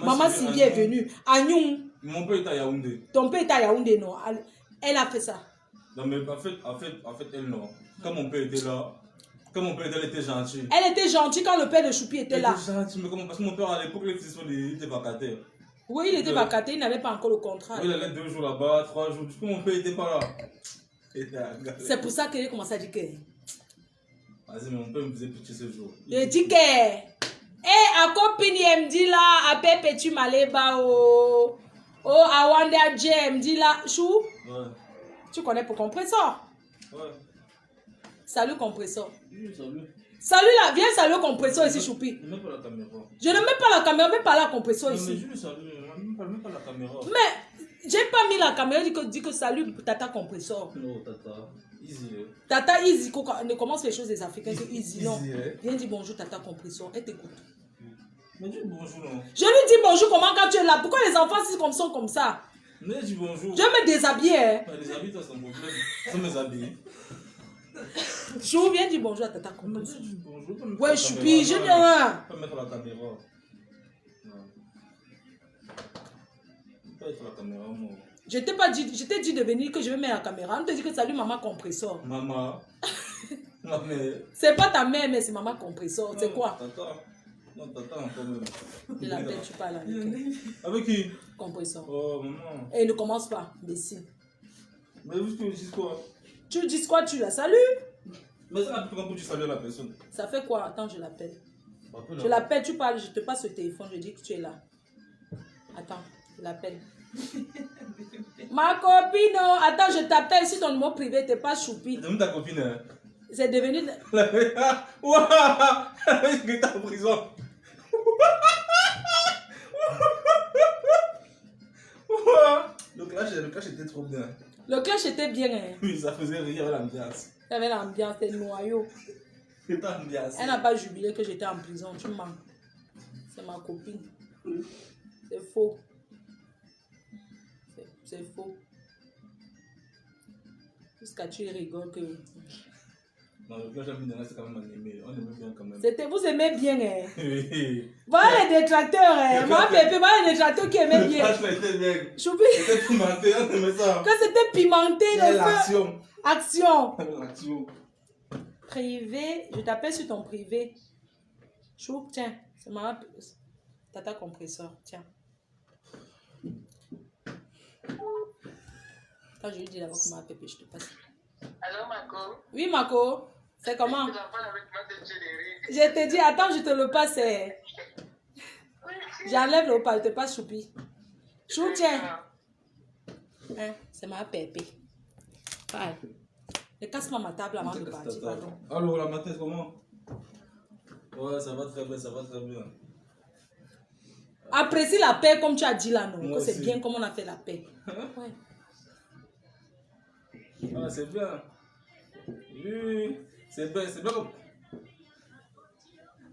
[SPEAKER 2] Maman Sylvie est venue. Agnoum.
[SPEAKER 1] Mon père était à Yaoundé.
[SPEAKER 2] Ton père était à Yaoundé, non? Elle a fait ça.
[SPEAKER 1] Non, mais en fait, elle, non. Quand mon père était là, elle était gentille.
[SPEAKER 2] Elle était gentille quand le père de Choupi était là.
[SPEAKER 1] Elle était gentille, mais comment? Parce que mon père, à l'époque, il était vacataire.
[SPEAKER 2] Oui, il était vacataire, il n'avait pas encore le contrat.
[SPEAKER 1] Oui, il allait 2 jours là-bas, 3 jours. Du coup, mon père n'était pas là.
[SPEAKER 2] C'est pour ça qu'il a commencé à dire que...
[SPEAKER 1] Vas-y, mais mon père me faisait pitié ce jour.
[SPEAKER 2] Il dit que... Eh, à copine, il me dit là, à Pepe, tu m'allais bas au... Oh, à Wanda J, me dit là, Chou.
[SPEAKER 1] Ouais.
[SPEAKER 2] Tu connais pour compresseur?
[SPEAKER 1] Ouais.
[SPEAKER 2] Salut compresseur.
[SPEAKER 1] Oui, salut.
[SPEAKER 2] Salut là, viens saluer compresseur ici, Choupi.
[SPEAKER 1] Je ne mets pas la caméra.
[SPEAKER 2] Je ne mets pas la caméra, même pas la compresseur
[SPEAKER 1] non,
[SPEAKER 2] ici.
[SPEAKER 1] Mais je le salue, même pas la caméra.
[SPEAKER 2] Mais, j'ai pas mis la caméra, dis que salut tata compresseur.
[SPEAKER 1] Non, tata. Easy.
[SPEAKER 2] Tata Easy, ne commence les choses des Africains que Easy, non.
[SPEAKER 1] Easy,
[SPEAKER 2] Viens dire bonjour tata compresseur, elle t'écoute.
[SPEAKER 1] Mais dis bonjour, non.
[SPEAKER 2] Je lui dis bonjour comment quand tu es là. Pourquoi les enfants sont comme ça?
[SPEAKER 1] Mais dis bonjour.
[SPEAKER 2] Je vais me déshabiller. Hein.
[SPEAKER 1] Les habits, c'est ton problème. Ça me déshabille.
[SPEAKER 2] Chou, viens dire bonjour à tata compresseur.
[SPEAKER 1] Mais dis bonjour.
[SPEAKER 2] Ouais, Choupi, je viens.
[SPEAKER 1] Pas mettre la caméra. Non. Pas mettre la caméra, moi.
[SPEAKER 2] Je t'ai dit de venir que je vais mettre la caméra. On te dit que salut maman compresseur.
[SPEAKER 1] Maman. Ma mère.
[SPEAKER 2] C'est pas ta mère, mais c'est maman compresseur. C'est quoi?
[SPEAKER 1] Tata. Non, tata encore même.
[SPEAKER 2] De la tête, tu parles avec elle.
[SPEAKER 1] Avec qui?
[SPEAKER 2] Compresseur.
[SPEAKER 1] Oh, maman.
[SPEAKER 2] Et ne commence pas, imbécile.
[SPEAKER 1] Mais vous, tu dis quoi?
[SPEAKER 2] Tu dis quoi? Tu la salues?
[SPEAKER 1] Mais ça, comment tu salues la personne?
[SPEAKER 2] Ça fait quoi? Attends, je l'appelle. Je l'appelle, tu parles, je te passe le téléphone, je dis que tu es là. Attends, je l'appelle. Ma copine, non. Attends, je t'appelle. Si ton numéro privé, t'es pas Choupi.
[SPEAKER 1] C'est ta copine, hein?
[SPEAKER 2] C'est devenu...
[SPEAKER 1] Waouh! Elle est en prison. Le clash était trop bien.
[SPEAKER 2] Le clash était bien, hein?
[SPEAKER 1] Oui, ça faisait rire avec l'ambiance.
[SPEAKER 2] Il y avait l'ambiance, c'était noyau.
[SPEAKER 1] C'était ambiance.
[SPEAKER 2] Elle n'a pas jubilé que j'étais en prison, tu mens. C'est ma copine. C'est faux. C'est faux. Jusqu'à tu rigoles que...
[SPEAKER 1] Non, le clash c'est quand même animé. On aimait bien quand même.
[SPEAKER 2] Vous aimez bien, hein?
[SPEAKER 1] Oui.
[SPEAKER 2] Voilà les détracteurs, hein? Moi, Pépé, voilà les détracteurs qui aimaient bien.
[SPEAKER 1] Le clash était bien.
[SPEAKER 2] Choupi.
[SPEAKER 1] C'était pimenté, on aimait ça.
[SPEAKER 2] Quand c'était pimenté, le
[SPEAKER 1] l'action.
[SPEAKER 2] Action.
[SPEAKER 1] L'action.
[SPEAKER 2] Privé, je t'appelle sur ton privé. Chou, tiens, c'est ma tata compresseur, tiens. Quand je lui dis d'abord comment Pépé, je te passe.
[SPEAKER 4] Allô, Marco?
[SPEAKER 2] Oui, Marco. C'est comment?
[SPEAKER 4] Je parle avec moi de Géléry.
[SPEAKER 2] Je te dis, attends, je te le passe. J'enlève le haut-parleur, je te passe Choupi. Chou, tiens. Hein, c'est ma Pépé. Parle. Ne casse-moi ma table avant de partir, pardon.
[SPEAKER 1] Alors, la matin, comment? Ouais, ça va très bien, ça va très bien.
[SPEAKER 2] Apprécie la paix comme tu as dit là, non?
[SPEAKER 1] Moi
[SPEAKER 2] Que c'est
[SPEAKER 1] aussi.
[SPEAKER 2] bien comme on a fait la paix. Ouais.
[SPEAKER 1] Ah, c'est bien. Oui, c'est bien comme...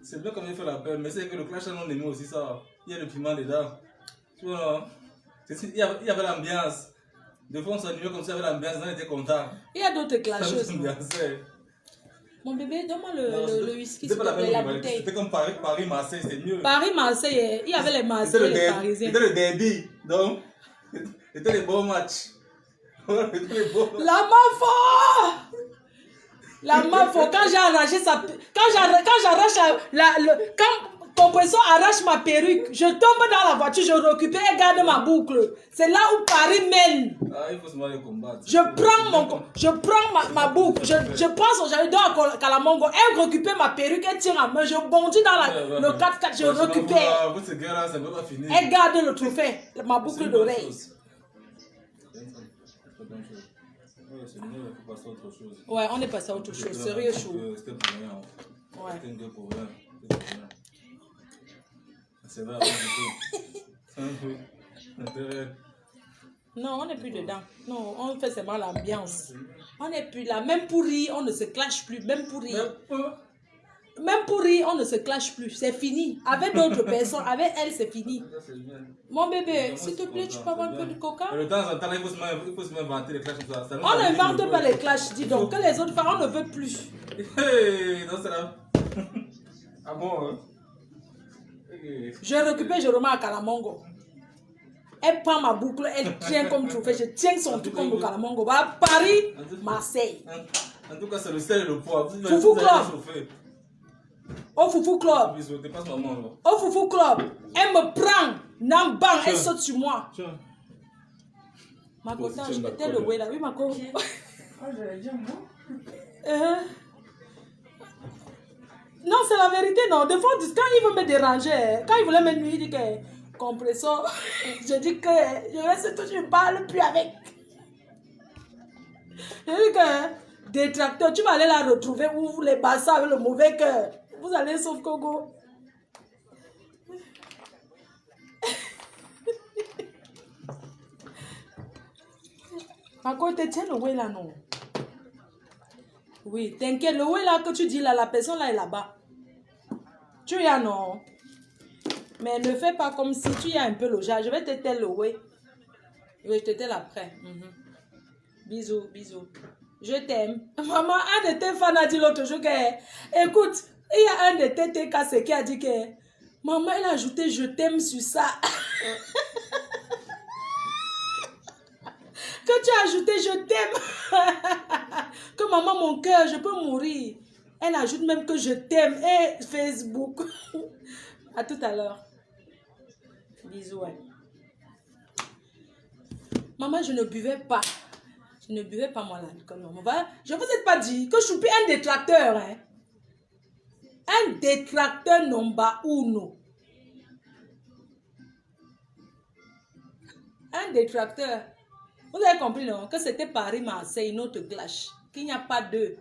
[SPEAKER 1] C'est bien comme il fait la paix, mais c'est que le clash, on aimait aussi ça. Il y a le piment dedans. Tu vois, il y avait l'ambiance. Des fois, on s'ennuyait comme ça avec l'ambiance, on était content.
[SPEAKER 2] Il y a d'autres
[SPEAKER 1] Ça
[SPEAKER 2] clasheuses.
[SPEAKER 1] nous ambiançait.
[SPEAKER 2] Mon bébé, donne-moi le whisky,
[SPEAKER 1] C'était
[SPEAKER 2] s'il
[SPEAKER 1] pas
[SPEAKER 2] te
[SPEAKER 1] la
[SPEAKER 2] plaît, la
[SPEAKER 1] peine,
[SPEAKER 2] bouteille.
[SPEAKER 1] c'était comme Paris-Marseille, c'était mieux.
[SPEAKER 2] Paris-Marseille, il y avait les Marseillais et les Parisiens.
[SPEAKER 1] C'était le derby, donc... C'était les bons matchs. C'était les bons matchs.
[SPEAKER 2] La mafo! La mafo, quand j'ai arraché sa... Quand j'arrache quand Compresseur arrache ma perruque, je tombe dans la voiture, je récupère et garde ma boucle. C'est là où Paris mène.
[SPEAKER 1] Ah, il faut se mal combattre.
[SPEAKER 2] Je prends ma boucle, je prends son j'allais à Kalamongo, elle récupère ma perruque, elle tire en main, je bondis dans le 4x4, je récupère. Elle garde le trophée, ma boucle d'oreille. Ouais, on est passé à autre chose, sérieux chaud.
[SPEAKER 1] C'était pour rien.
[SPEAKER 2] Ouais.
[SPEAKER 1] C'était pour rien. C'est vrai, c'est un peu.
[SPEAKER 2] Non, on n'est plus dedans. Non, on fait seulement l'ambiance. On n'est plus là. Même pour rire, on ne se clash plus. Même pour rire. Même pour rire, on ne se clash plus. C'est fini. Avec d'autres personnes, avec elle, c'est fini. Mon bébé, s'il te plaît, tu peux avoir un peu de coca?
[SPEAKER 1] De temps en temps, il faut se inventer les clashs comme ça.
[SPEAKER 2] On n'invente pas les clashs, dis donc. Que les autres femmes, on ne veut plus.
[SPEAKER 1] Non, c'est là. Ah bon, hein?
[SPEAKER 2] Je récupère, je remets à Kalamongo. Elle prend ma boucle, elle tient comme trophée. Je tiens son truc comme au Kalamongo. Voilà, Paris, Marseille.
[SPEAKER 1] En tout cas, c'est le sel et le poivre.
[SPEAKER 2] Foufou Club. Au Foufou Club. Au Foufou Club. Elle me prend. Namban, elle saute sur moi. Ma cotine, je mettais le way là. Oui, ma cotine.
[SPEAKER 3] Oh, j'allais dire moi.
[SPEAKER 2] Non, c'est la vérité, non. Des fois, quand il veut me déranger, quand il voulait me nuire, il dit que compresseur, je dis que je reste toujours, je ne parle plus avec. Je dis que détracteur, tu vas aller la retrouver où vous les bassins avec le mauvais cœur. Vous allez sauf Congo. À côté, tiens le way là, non. Oui, t'inquiète, le way là que tu dis là, la personne là est là-bas. Tu y as non. Mais ne fais pas comme si tu y as un peu le genre. Je vais te tell le way. Oui, je te tell après. Bisous, bisous. Je t'aime. Maman, un de tes fans a dit l'autre jour que, écoute, il y a un de tes TKC qui a dit que, maman, elle a ajouté je t'aime sur ça. Que tu as ajouté je t'aime. Que maman, mon cœur, je peux mourir. Elle ajoute même que je t'aime. Et Facebook. À tout à l'heure. Bisous. Ouais. Maman, je ne buvais pas. Je ne buvais pas moi l'alcool. Je ne vous ai pas dit que je suis plus un détracteur. Hein? Un détracteur number uno. Un détracteur. Vous avez compris, non? Que c'était Paris-Marseille, notre clash. Qu'il n'y a pas deux.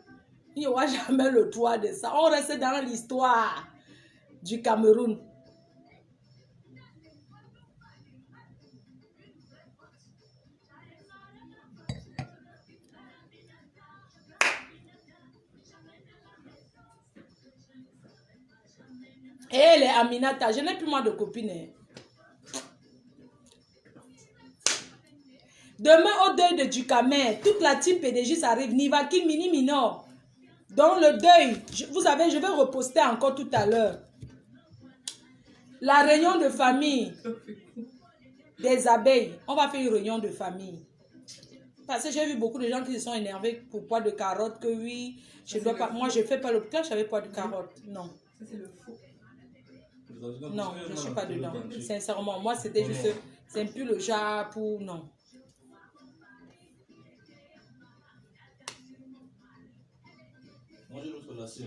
[SPEAKER 2] Il n'y aura jamais le 3 de ça. On reste dans l'histoire du Cameroun. Et les Aminata, je n'ai plus moi de copines. Hein. Demain au deuil de Ducamer, toute la team PDG arrive. Nivaki, Mini, Minor. Dans le deuil, vous savez, je vais reposter encore tout à l'heure. La réunion de famille des abeilles. On va faire une réunion de famille. Parce que j'ai vu beaucoup de gens qui se sont énervés pour poids de carottes. Que oui, je dois pas. Moi, je ne fais pas le clash avec poids de carottes. Non.
[SPEAKER 3] Ça, c'est le faux.
[SPEAKER 2] Non, je ne suis pas dedans. Sincèrement, moi, c'était juste. C'est un peu le genre pour. Non.
[SPEAKER 1] Moi, j'ai l'autre lacet.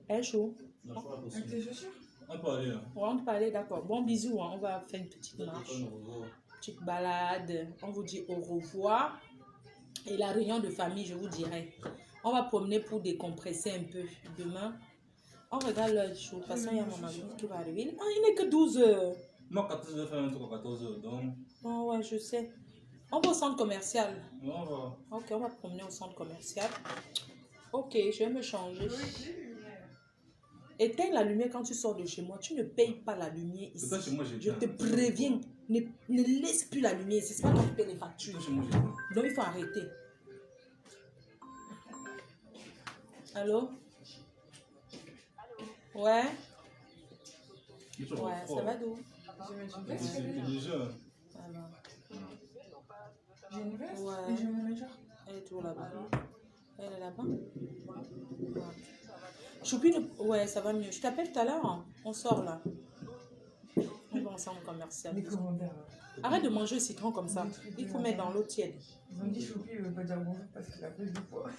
[SPEAKER 2] Elle est chaud.
[SPEAKER 3] Avec tes chaussures?
[SPEAKER 1] On peut aller.
[SPEAKER 2] On peut aller, d'accord. Bon, bisous. Hein. On va faire une petite marche. Petite balade. On vous dit au revoir. Et la réunion de famille, je vous dirai. On va promener pour décompresser un peu. Demain, on regarde l'heure chaud. De toute façon, il y a mon mari qui va arriver. Ah, il n'est que 12 heures.
[SPEAKER 1] Moi, 14 heures, faire un truc à 14 heures. Donc.
[SPEAKER 2] Oh, ouais, je sais. On va au centre commercial.
[SPEAKER 1] On va.
[SPEAKER 2] Ok, on va promener au centre commercial. Ok, je vais me changer. Éteins la lumière quand tu sors de chez moi. Tu ne payes pas la lumière ici.
[SPEAKER 1] Chez moi,
[SPEAKER 2] Je te préviens. Ne laisse plus la lumière ici. C'est pas toi qui paye les factures. Donc il faut arrêter. Allô? Ouais? Ouais, ça va d'où?
[SPEAKER 3] Je vais mettre une veste.
[SPEAKER 1] Déjà.
[SPEAKER 2] Alors.
[SPEAKER 3] J'ai une veste
[SPEAKER 2] Ouais.
[SPEAKER 3] et j'ai mon manager.
[SPEAKER 2] Elle est toujours là-bas. Elle est là-bas. Ouais. Choupi, ouais, ça va mieux. Je t'appelle tout à l'heure. Hein. On sort là. On va ensemble commercial.
[SPEAKER 3] Les commentaires.
[SPEAKER 2] Arrête de manger le citron comme ça. Il faut mettre dans l'eau tiède.
[SPEAKER 3] Ils ont dit Choupi, il veut pas dire bonjour parce qu'il a pris du poids.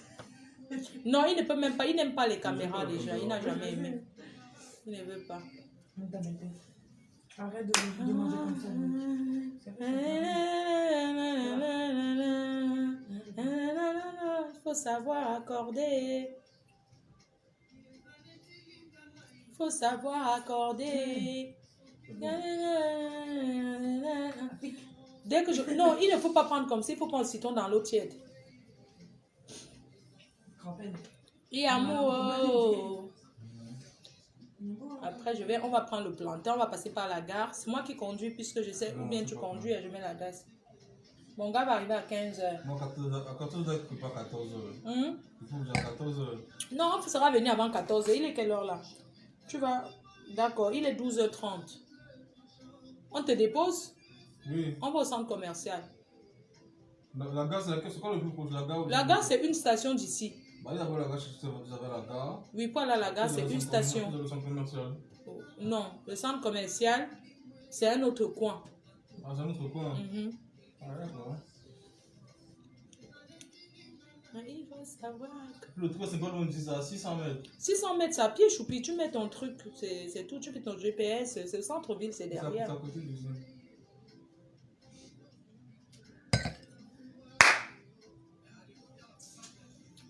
[SPEAKER 2] Non, il ne peut même pas. Il n'aime pas les caméras déjà. Il n'a jamais aimé. Il ne veut pas.
[SPEAKER 3] Arrête de manger comme ça.
[SPEAKER 2] Il faut savoir accorder. Il faut savoir accorder. Dès que je... Non, il ne faut pas prendre comme ça. Il faut prendre le citron dans l'eau tiède. Et amour. Après, on va prendre le plantain, on va passer par la gare. C'est moi qui conduis puisque je sais où bien tu conduis et je mets l'adresse. Mon gars va arriver à 15h.
[SPEAKER 1] Moi, à 14h, je ne pas 14h. Il faut que j'ai 14h.
[SPEAKER 2] Non, il sera venu avant 14h. Il est quelle heure là? Tu vas... D'accord, il est 12h30. On te dépose?
[SPEAKER 1] Oui.
[SPEAKER 2] On va au centre commercial.
[SPEAKER 1] La gare, c'est quoi le plus proche?
[SPEAKER 2] La gare, c'est une station d'ici.
[SPEAKER 1] Bah, il y a la gare, vous avez la gare.
[SPEAKER 2] Oui, pas là, la gare, c'est une station.
[SPEAKER 1] Le centre commercial.
[SPEAKER 2] Non, le centre commercial, c'est un autre coin.
[SPEAKER 1] Ah, c'est un autre coin. Ah, d'accord.
[SPEAKER 2] Il faut savoir.
[SPEAKER 1] Le truc, c'est pas loin d'ici, à 600 mètres.
[SPEAKER 2] 600 mètres, c'est à pied, Choupi. Tu mets ton truc, c'est tout. Tu fais ton GPS, c'est le centre-ville, c'est derrière.
[SPEAKER 1] C'est à côté d'ici.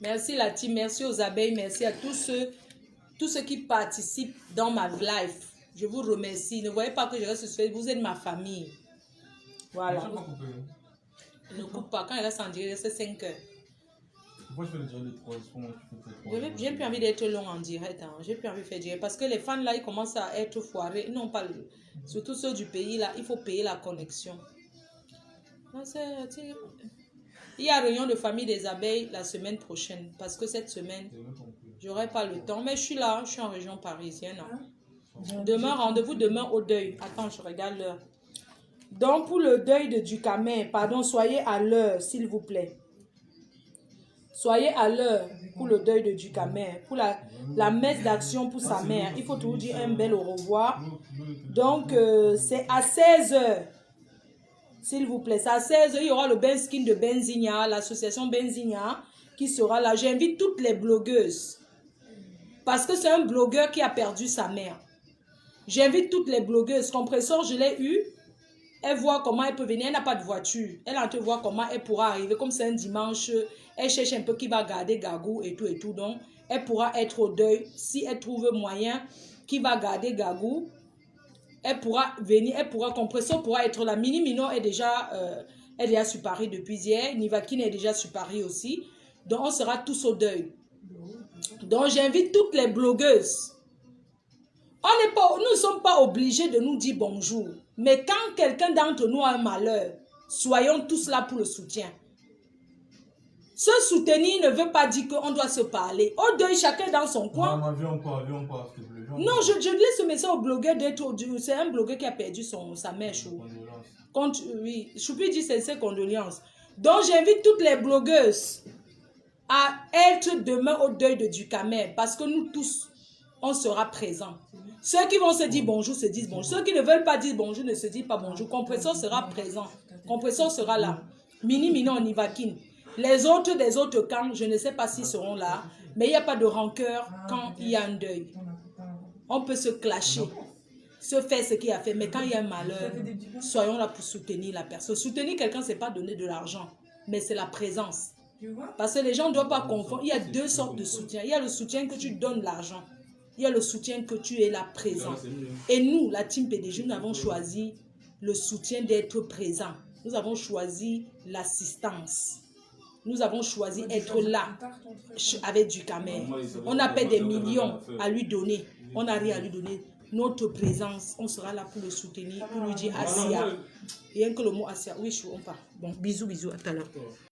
[SPEAKER 2] Merci la team, merci aux abeilles, merci à tous ceux qui participent dans ma life. Je vous remercie. Ne voyez pas que je reste sur Facebook, vous êtes ma famille. Voilà. Ne coupe pas. Quand il reste en direct, c'est 5 heures.
[SPEAKER 1] Pourquoi je fais le direct de 3 heures?
[SPEAKER 2] J'ai plus envie d'être long en direct. Hein. J'ai plus envie de faire direct. Parce que les fans là, ils commencent à être foirés. Non, pas surtout ceux du pays là, il faut payer la connexion. Il y a réunion de famille des abeilles la semaine prochaine. Parce que cette semaine, j'aurai pas le temps. Mais je suis là, je suis en région parisienne. Hein. Demain, rendez-vous demain au deuil. Attends, je regarde l'heure. Donc, pour le deuil de Ducamer, pardon, soyez à l'heure, s'il vous plaît. Soyez à l'heure pour le deuil de Ducamer, pour la messe d'action pour sa mère. Il faut toujours dire un bel au revoir. Donc, c'est à 16h. S'il vous plaît, c'est à 16h. Il y aura le Benskin de Benzigna, l'association Benzigna, qui sera là. J'invite toutes les blogueuses. Parce que c'est un blogueur qui a perdu sa mère. J'invite toutes les blogueuses. Compresseur, je l'ai eu. Elle voit comment elle peut venir. Elle n'a pas de voiture. Elle a envie de voir comment elle pourra arriver. Comme c'est un dimanche, elle cherche un peu qui va garder Gagou et tout et tout. Donc, elle pourra être au deuil. Si elle trouve moyen qui va garder Gagou, elle pourra venir. Elle pourra, Compresseur pourra être là. Mini Mino est déjà sur Paris depuis hier. Nivakine est déjà sur Paris aussi. Donc, on sera tous au deuil. Donc, j'invite toutes les blogueuses. Nous ne sommes pas obligés de nous dire bonjour. Mais quand quelqu'un d'entre nous a un malheur, soyons tous là pour le soutien. Se soutenir ne veut pas dire qu'on doit se parler. Au deuil, chacun dans son coin.
[SPEAKER 1] Non, viens pas, s'il te plaît.
[SPEAKER 2] Non, je laisse ce message au blogueur d'être au deuil. C'est un blogueur qui a perdu sa mère. Oui, Choupi dit c'est ses condoléances. Donc, j'invite toutes les blogueuses à être demain au deuil de Ducamer. Parce que nous tous, on sera présents. Ceux qui vont se dire bonjour se disent bonjour. Ceux qui ne veulent pas dire bonjour ne se disent pas bonjour. Compresseur sera présent. Compresseur sera là. Mini Mino, on y va kin. Les autres des autres camps, je ne sais pas s'ils seront là. Mais il n'y a pas de rancœur quand il y a un deuil. On peut se clasher, se faire ce qu'il a fait. Mais quand il y a un malheur, soyons là pour soutenir la personne. Soutenir quelqu'un, ce n'est pas donner de l'argent. Mais c'est la présence. Parce que les gens ne doivent pas confondre. Il y a deux sortes de soutien. Il y a le soutien que tu donnes l'argent. Il y a le soutien que tu es là présent. Et nous, la team PDG, nous avons choisi le soutien d'être présent. Nous avons choisi l'assistance. Nous avons choisi être là avec Ducamer. On a fait des millions à lui donner. On n'a rien à lui donner. Notre présence, on sera là pour le soutenir, pour lui dire Asia. Rien que le mot Asia. Oui, on part. Bon, bisous, à tout à l'heure.